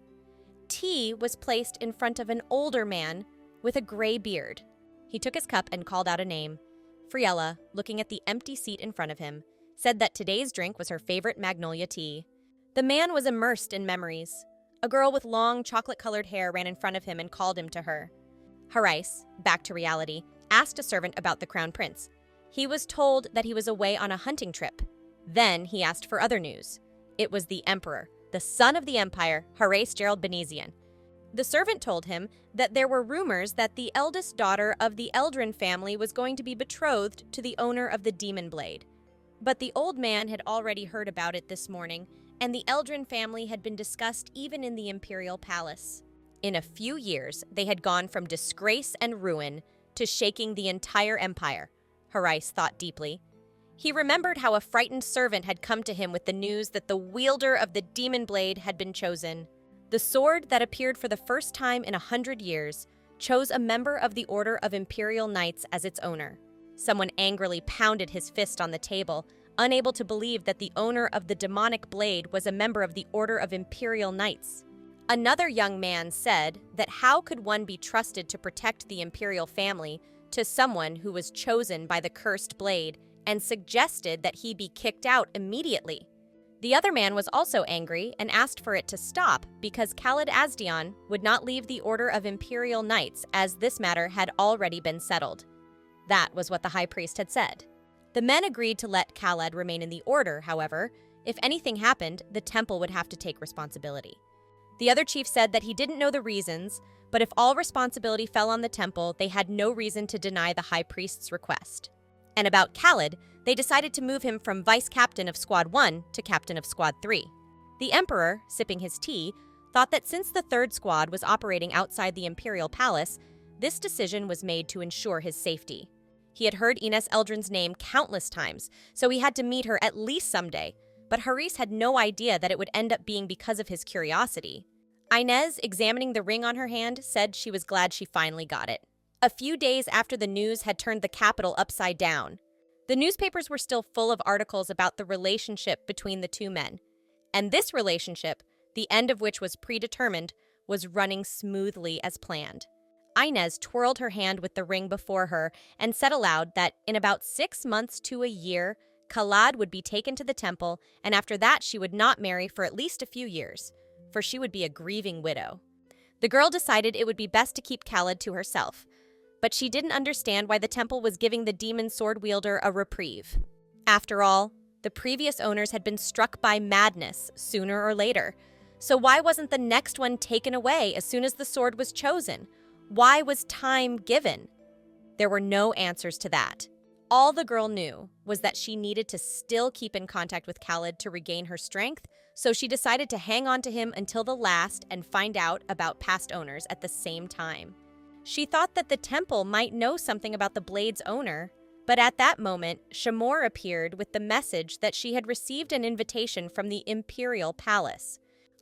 S1: Tea was placed in front of an older man with a gray beard. He took his cup and called out a name. Friella, looking at the empty seat in front of him, said that today's drink was her favorite magnolia tea. The man was immersed in memories. A girl with long, chocolate-colored hair ran in front of him and called him to her. Haris, back to reality, asked a servant about the crown prince. He was told that he was away on a hunting trip. Then he asked for other news. It was the emperor, the son of the empire, Haris Gerald Benizian. The servant told him that there were rumors that the eldest daughter of the Eldrin family was going to be betrothed to the owner of the demon blade. But the old man had already heard about it this morning, and the Eldrin family had been discussed even in the imperial palace. In a few years, they had gone from disgrace and ruin to shaking the entire empire, Haris thought deeply. He remembered how a frightened servant had come to him with the news that the wielder of the demon blade had been chosen. The sword that appeared for the first time in 100 years chose a member of the Order of Imperial Knights as its owner. Someone angrily pounded his fist on the table, unable to believe that the owner of the demonic blade was a member of the Order of Imperial Knights. Another young man said that how could one be trusted to protect the imperial family to someone who was chosen by the cursed blade, and suggested that he be kicked out immediately. The other man was also angry and asked for it to stop because Khaled Asdian would not leave the Order of Imperial Knights as this matter had already been settled. That was what the high priest had said. The men agreed to let Khaled remain in the order, however. If anything happened, the temple would have to take responsibility. The other chief said that he didn't know the reasons, but if all responsibility fell on the temple, they had no reason to deny the high priest's request. And about Khaled, they decided to move him from vice captain of Squad 1 to captain of Squad 3. The emperor, sipping his tea, thought that since the third squad was operating outside the imperial palace, this decision was made to ensure his safety. He had heard Ines Eldrin's name countless times, so he had to meet her at least someday, but Haris had no idea that it would end up being because of his curiosity. Inez, examining the ring on her hand, said she was glad she finally got it. A few days after the news had turned the capital upside down, the newspapers were still full of articles about the relationship between the two men. And this relationship, the end of which was predetermined, was running smoothly as planned. Inez twirled her hand with the ring before her and said aloud that in about 6 months to a year, Khaled would be taken to the temple, and after that she would not marry for at least a few years, for she would be a grieving widow. The girl decided it would be best to keep Khaled to herself, but she didn't understand why the temple was giving the demon sword wielder a reprieve. After all, the previous owners had been struck by madness sooner or later, so why wasn't the next one taken away as soon as the sword was chosen? Why was time given? There were no answers to that. All the girl knew was that she needed to still keep in contact with Khaled to regain her strength, so she decided to hang on to him until the last and find out about past owners at the same time. She thought that the temple might know something about the blade's owner, but at that moment, Shamor appeared with the message that she had received an invitation from the Imperial Palace.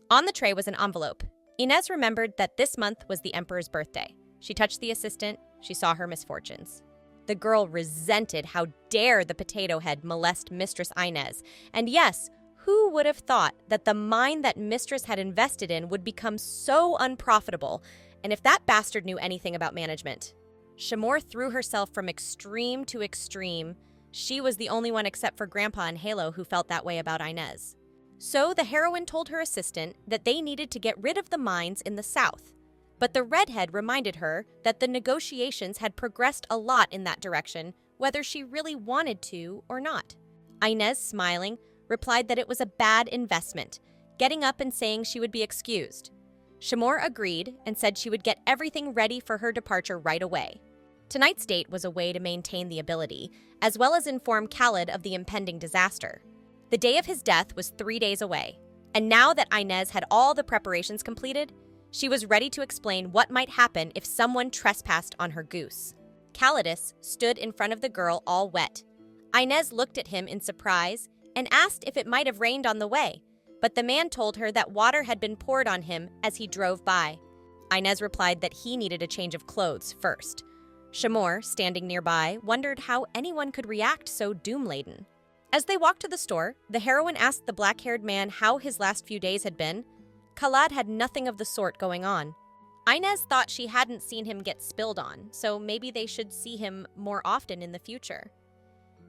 S1: On the tray was an envelope. Inez remembered that this month was the Emperor's birthday. She touched the assistant. She saw her misfortunes. The girl resented how dare the potato head molest Mistress Inez. And yes, Who would have thought that the mine that Mistress had invested in would become so unprofitable, and if that bastard knew anything about management? Shamor threw herself from extreme to extreme. She was the only one except for Grandpa and Halo who felt that way about Inez. So the heroine told her assistant that they needed to get rid of the mines in the south. But the redhead reminded her that the negotiations had progressed a lot in that direction, whether she really wanted to or not. Inez, smiling, replied that it was a bad investment, getting up and saying she would be excused. Shamor agreed and said she would get everything ready for her departure right away. Tonight's date was a way to maintain the ability, as well as inform Khaled of the impending disaster. The day of his death was 3 days away, and now that Inez had all the preparations completed, she was ready to explain what might happen if someone trespassed on her goose. Calidus stood in front of the girl all wet. Inez looked at him in surprise and asked if it might have rained on the way, but the man told her that water had been poured on him as he drove by. Inez replied that he needed a change of clothes first. Shamor, standing nearby, wondered how anyone could react so doom-laden. As they walked to the store, the heroine asked the black-haired man how his last few days had been. Khaled had nothing of the sort going on. Inez thought she hadn't seen him get spilled on, so maybe they should see him more often in the future.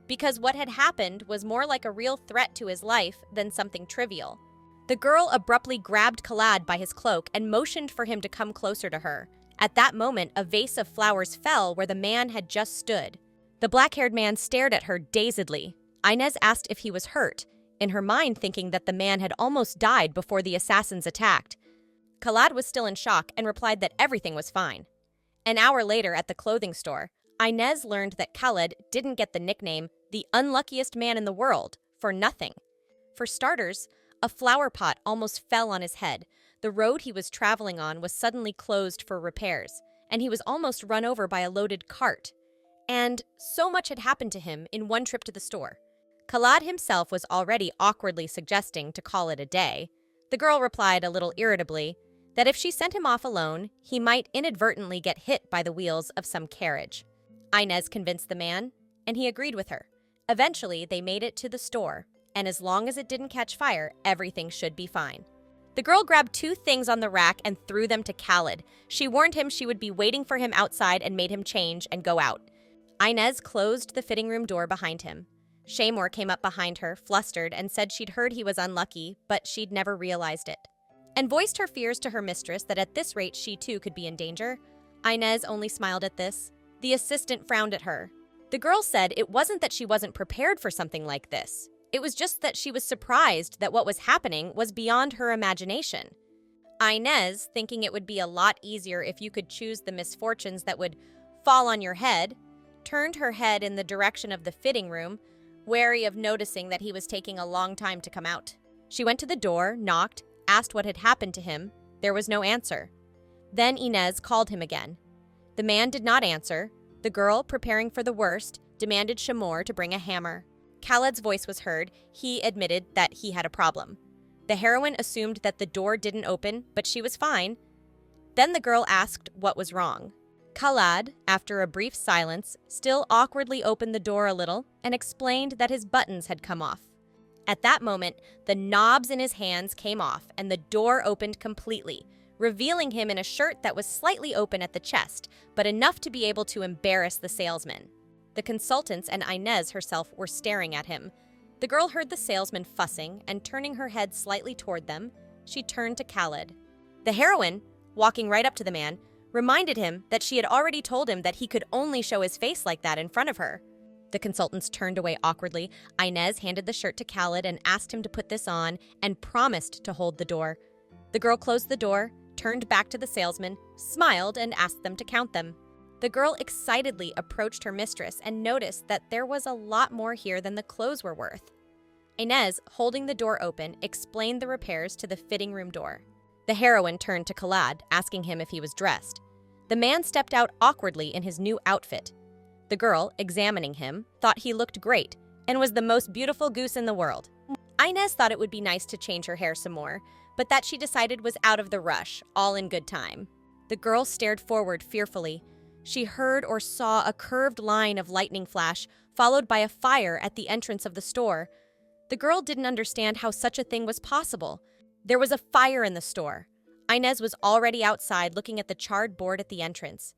S1: Because what had happened was more like a real threat to his life than something trivial. The girl abruptly grabbed Khaled by his cloak and motioned for him to come closer to her. At that moment, a vase of flowers fell where the man had just stood. The black-haired man stared at her dazedly. Inez asked if he was hurt, in her mind thinking that the man had almost died before the assassins attacked. Khaled was still in shock and replied that everything was fine. An hour later at the clothing store, Inez learned that Khaled didn't get the nickname the unluckiest man in the world for nothing. For starters, a flower pot almost fell on his head. The road he was traveling on was suddenly closed for repairs, and he was almost run over by a loaded cart. And so much had happened to him in one trip to the store. Khaled himself was already awkwardly suggesting to call it a day. The girl replied a little irritably that if she sent him off alone, he might inadvertently get hit by the wheels of some carriage. Inez convinced the man, and he agreed with her. Eventually, they made it to the store, and as long as it didn't catch fire, everything should be fine. The girl grabbed 2 things on the rack and threw them to Khaled. She warned him she would be waiting for him outside and made him change and go out. Inez closed the fitting room door behind him. Shamor came up behind her, flustered, and said she'd heard he was unlucky, but she'd never realized it, and voiced her fears to her mistress that at this rate she too could be in danger. Inez only smiled at this. The assistant frowned at her. The girl said it wasn't that she wasn't prepared for something like this. It was just that she was surprised that what was happening was beyond her imagination. Inez, thinking it would be a lot easier if you could choose the misfortunes that would fall on your head, turned her head in the direction of the fitting room, wary of noticing that he was taking a long time to come out. She went to the door, knocked, asked what had happened to him. There was no answer. Then Inez called him again. The man did not answer. The girl, preparing for the worst, demanded Shamor to bring a hammer. Khaled's voice was heard. He admitted that he had a problem. The heroine assumed that the door didn't open, but she was fine. Then the girl asked what was wrong. Khaled, after a brief silence, still awkwardly opened the door a little and explained that his buttons had come off. At that moment, the knobs in his hands came off and the door opened completely, revealing him in a shirt that was slightly open at the chest, but enough to be able to embarrass the salesman. The consultants and Inez herself were staring at him. The girl heard the salesman fussing, and turning her head slightly toward them, she turned to Khaled. The heroine, walking right up to the man, reminded him that she had already told him that he could only show his face like that in front of her. The consultants turned away awkwardly. Inez handed the shirt to Khaled and asked him to put this on and promised to hold the door. The girl closed the door, turned back to the salesman, smiled, and asked them to count them. The girl excitedly approached her mistress and noticed that there was a lot more here than the clothes were worth. Inez, holding the door open, explained the repairs to the fitting room door. The heroine turned to Khaled, asking him if he was dressed. The man stepped out awkwardly in his new outfit. The girl, examining him, thought he looked great and was the most beautiful goose in the world. Inez thought it would be nice to change her hair some more, but that she decided was out of the rush, all in good time. The girl stared forward fearfully. She heard or saw a curved line of lightning flash, followed by a fire at the entrance of the store. The girl didn't understand how such a thing was possible. There was a fire in the store. Inez was already outside looking at the charred board at the entrance.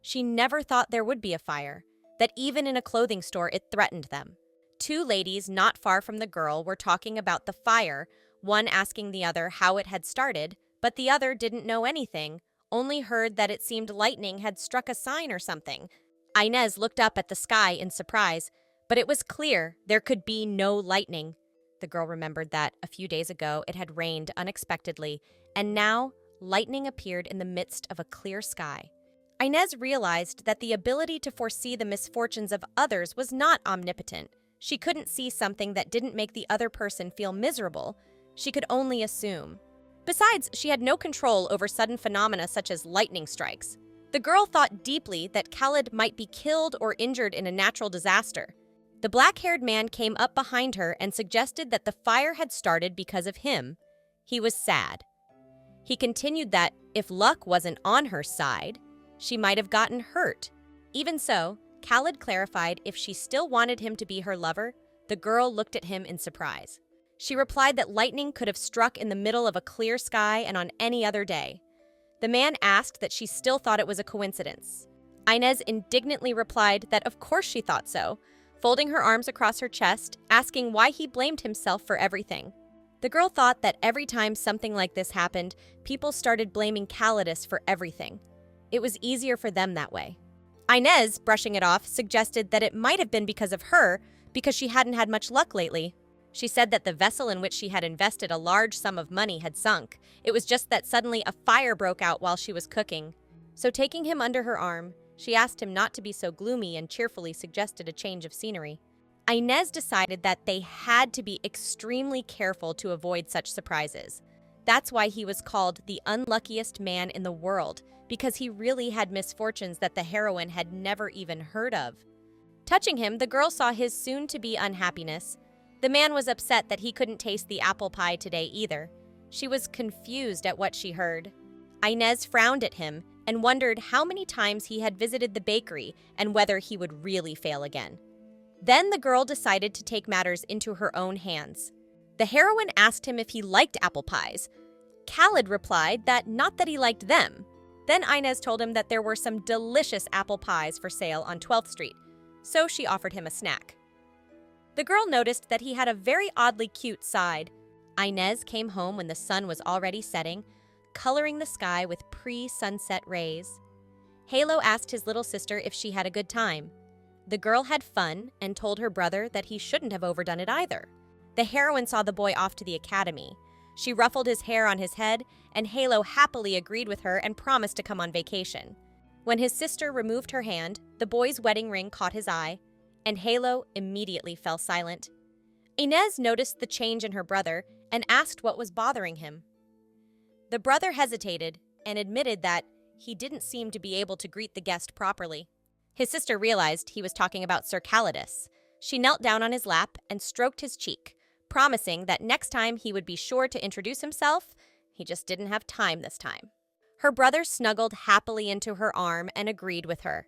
S1: She never thought there would be a fire, that even in a clothing store it threatened them. Two ladies not far from the girl were talking about the fire, one asking the other how it had started, but the other didn't know anything, only heard that it seemed lightning had struck a sign or something. Inez looked up at the sky in surprise, but it was clear there could be no lightning. The girl remembered that a few days ago it had rained unexpectedly, and now lightning appeared in the midst of a clear sky. Inez realized that the ability to foresee the misfortunes of others was not omnipotent. She couldn't see something that didn't make the other person feel miserable. She could only assume. Besides, she had no control over sudden phenomena such as lightning strikes. The girl thought deeply that Khalid might be killed or injured in a natural disaster. The black-haired man came up behind her and suggested that the fire had started because of him. He was sad. He continued that if luck wasn't on her side, she might have gotten hurt. Even so, Khalid clarified if she still wanted him to be her lover. The girl looked at him in surprise. She replied that lightning could have struck in the middle of a clear sky and on any other day. The man asked that she still thought it was a coincidence. Inez indignantly replied that of course she thought so, folding her arms across her chest, asking why he blamed himself for everything. The girl thought that every time something like this happened, people started blaming Khalidus for everything. It was easier for them that way. Inez, brushing it off, suggested that it might have been because of her, because she hadn't had much luck lately. She said that the vessel in which she had invested a large sum of money had sunk. It was just that suddenly a fire broke out while she was cooking. So taking him under her arm, she asked him not to be so gloomy and cheerfully suggested a change of scenery. Inez decided that they had to be extremely careful to avoid such surprises. That's why he was called the unluckiest man in the world, because he really had misfortunes that the heroine had never even heard of. Touching him, the girl saw his soon-to-be unhappiness. The man was upset that he couldn't taste the apple pie today either. She was confused at what she heard. Inez frowned at him and wondered how many times he had visited the bakery and whether he would really fail again. Then the girl decided to take matters into her own hands. The heroine asked him if he liked apple pies. Khalid replied that not that he liked them. Then Inez told him that there were some delicious apple pies for sale on 12th Street, so she offered him a snack. The girl noticed that he had a very oddly cute side. Inez came home when the sun was already setting, coloring the sky with pre-sunset rays. Halo asked his little sister if she had a good time. The girl had fun and told her brother that he shouldn't have overdone it either. The heroine saw the boy off to the academy. She ruffled his hair on his head, and Halo happily agreed with her and promised to come on vacation. When his sister removed her hand, the boy's wedding ring caught his eye, and Halo immediately fell silent. Inez noticed the change in her brother and asked what was bothering him. The brother hesitated and admitted that he didn't seem to be able to greet the guest properly. His sister realized he was talking about Sir Khalidus. She knelt down on his lap and stroked his cheek, promising that next time he would be sure to introduce himself. He just didn't have time this time. Her brother snuggled happily into her arm and agreed with her.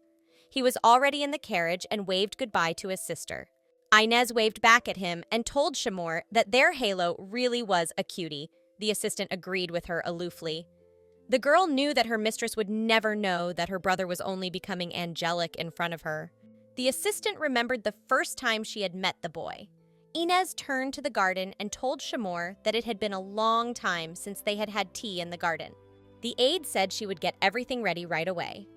S1: He was already in the carriage and waved goodbye to his sister. Inez waved back at him and told Shamor that their Halo really was a cutie. The assistant agreed with her aloofly. The girl knew that her mistress would never know that her brother was only becoming angelic in front of her. The assistant remembered the first time she had met the boy. Inez turned to the garden and told Shamor that it had been a long time since they had had tea in the garden. The aide said she would get everything ready right away.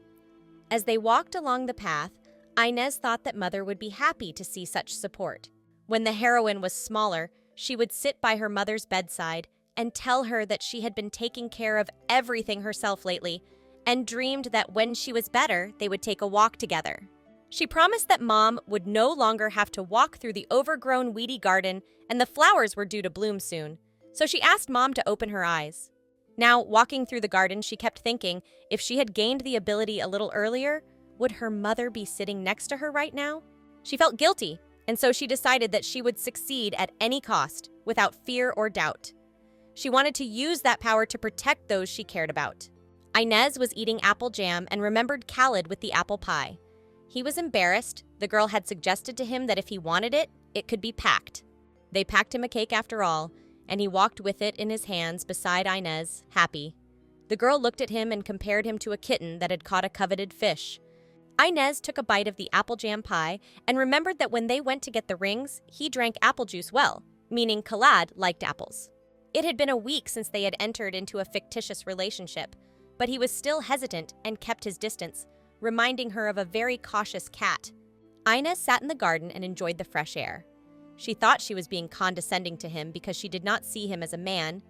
S1: As they walked along the path, Inez thought that Mother would be happy to see such support. When the heroine was smaller, she would sit by her mother's bedside and tell her that she had been taking care of everything herself lately and dreamed that when she was better, they would take a walk together. She promised that Mom would no longer have to walk through the overgrown weedy garden and the flowers were due to bloom soon, so she asked Mom to open her eyes. Now, walking through the garden, she kept thinking if she had gained the ability a little earlier, would her mother be sitting next to her right now? She felt guilty, and so she decided that she would succeed at any cost, without fear or doubt. She wanted to use that power to protect those she cared about. Inez was eating apple jam and remembered Khalid with the apple pie. He was embarrassed. The girl had suggested to him that if he wanted it, it could be packed. They packed him a cake after all, and he walked with it in his hands beside Inez, happy. The girl looked at him and compared him to a kitten that had caught a coveted fish. Inez took a bite of the apple jam pie and remembered that when they went to get the rings, he drank apple juice well, meaning Khalad liked apples. It had been a week since they had entered into a fictitious relationship, but he was still hesitant and kept his distance, reminding her of a very cautious cat. Inez sat in the garden and enjoyed the fresh air. She thought she was being condescending to him because she did not see him as a man,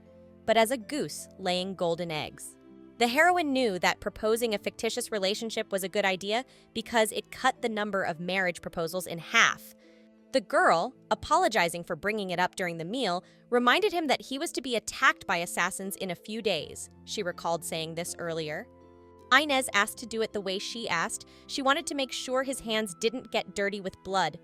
S1: but as a goose laying golden eggs. The heroine knew that proposing a fictitious relationship was a good idea because it cut the number of marriage proposals in half. The girl, apologizing for bringing it up during the meal, reminded him that he was to be attacked by assassins in a few days. She recalled saying this earlier. Inez asked to do it the way she asked. She wanted to make sure his hands didn't get dirty with blood.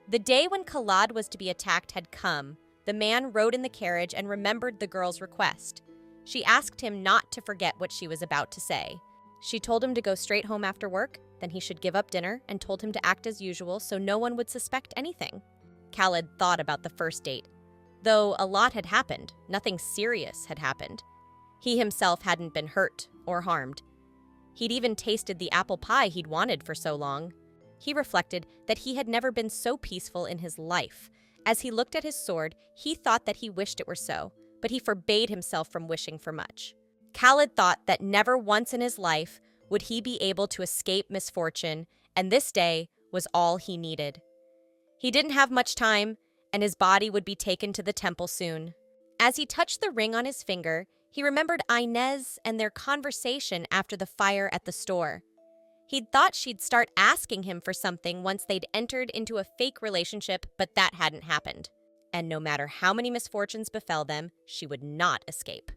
S1: The day when Khalad was to be attacked had come. The man rode in the carriage and remembered the girl's request. She asked him not to forget what she was about to say. She told him to go straight home after work, then he should give up dinner, and told him to act as usual so no one would suspect anything. Khaled thought about the first date. Though a lot had happened, nothing serious had happened. He himself hadn't been hurt or harmed. He'd even tasted the apple pie he'd wanted for so long. He reflected that he had never been so peaceful in his life. As he looked at his sword, he thought that he wished it were so, but he forbade himself from wishing for much. Khaled thought that never once in his life would he be able to escape misfortune, and this day was all he needed. He didn't have much time, and his body would be taken to the temple soon. As he touched the ring on his finger, he remembered Inez and their conversation after the fire at the store. He'd thought she'd start asking him for something once they'd entered into a fake relationship, but that hadn't happened. And no matter how many misfortunes befell them, she would not escape.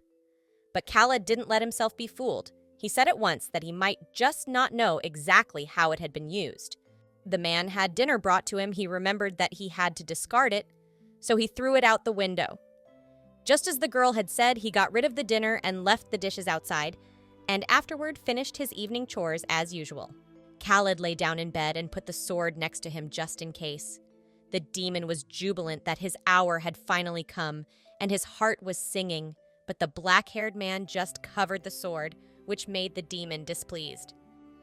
S1: But Khaled didn't let himself be fooled. He said at once that he might just not know exactly how it had been used. The man had dinner brought to him. He remembered that he had to discard it, so he threw it out the window. Just as the girl had said, he got rid of the dinner and left the dishes outside, and afterward finished his evening chores as usual. Khaled lay down in bed and put the sword next to him just in case. The demon was jubilant that his hour had finally come, and his heart was singing, but the black-haired man just covered the sword, which made the demon displeased.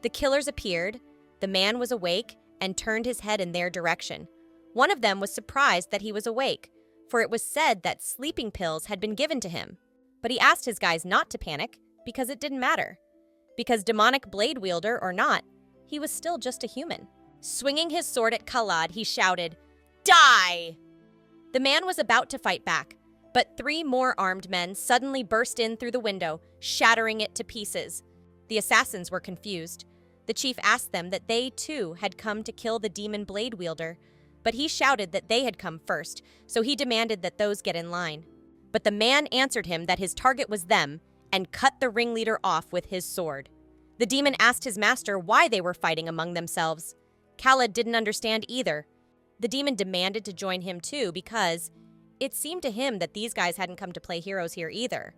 S1: The killers appeared, the man was awake, and turned his head in their direction. One of them was surprised that he was awake, for it was said that sleeping pills had been given to him. But he asked his guys not to panic, because it didn't matter. Because demonic blade wielder or not, he was still just a human. Swinging his sword at Khalad, he shouted, "Die!" The man was about to fight back, but 3 more armed men suddenly burst in through the window, shattering it to pieces. The assassins were confused. The chief asked them that they, too, had come to kill the demon blade wielder, but he shouted that they had come first, so he demanded that those get in line. But the man answered him that his target was them, and cut the ringleader off with his sword. The demon asked his master why they were fighting among themselves. Khaled didn't understand either. The demon demanded to join him too because it seemed to him that these guys hadn't come to play heroes here either.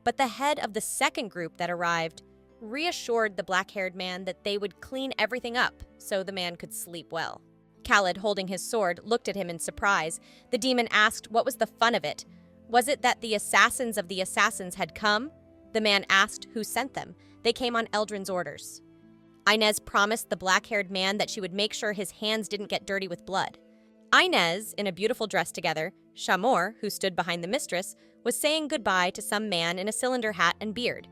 S1: But the head of the second group that arrived reassured the black-haired man that they would clean everything up so the man could sleep well. Khaled, holding his sword, looked at him in surprise. The demon asked what was the fun of it. Was it that the assassins of the assassins had come? The man asked who sent them. They came on Eldrin's orders. Inez promised the black-haired man that she would make sure his hands didn't get dirty with blood. Inez, in a beautiful dress together, Shamor, who stood behind the mistress, was saying goodbye to some man in a cylinder hat and beard.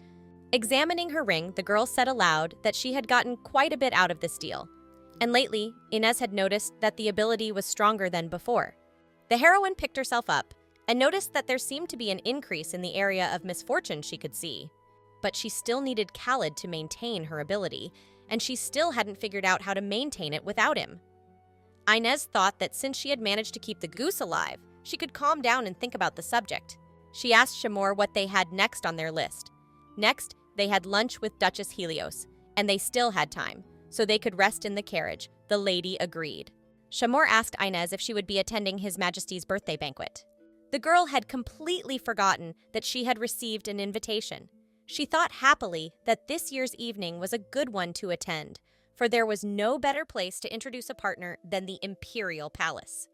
S1: Examining her ring, the girl said aloud that she had gotten quite a bit out of this deal. And lately, Inez had noticed that the ability was stronger than before. The heroine picked herself up and noticed that there seemed to be an increase in the area of misfortune she could see. But she still needed Khaled to maintain her ability, and she still hadn't figured out how to maintain it without him. Inez thought that since she had managed to keep the goose alive, she could calm down and think about the subject. She asked Shamor what they had next on their list. Next, they had lunch with Duchess Helios, and they still had time, so they could rest in the carriage. The lady agreed. Shamor asked Inez if she would be attending His Majesty's birthday banquet. The girl had completely forgotten that she had received an invitation. She thought happily that this year's evening was a good one to attend, for there was no better place to introduce a partner than the Imperial Palace.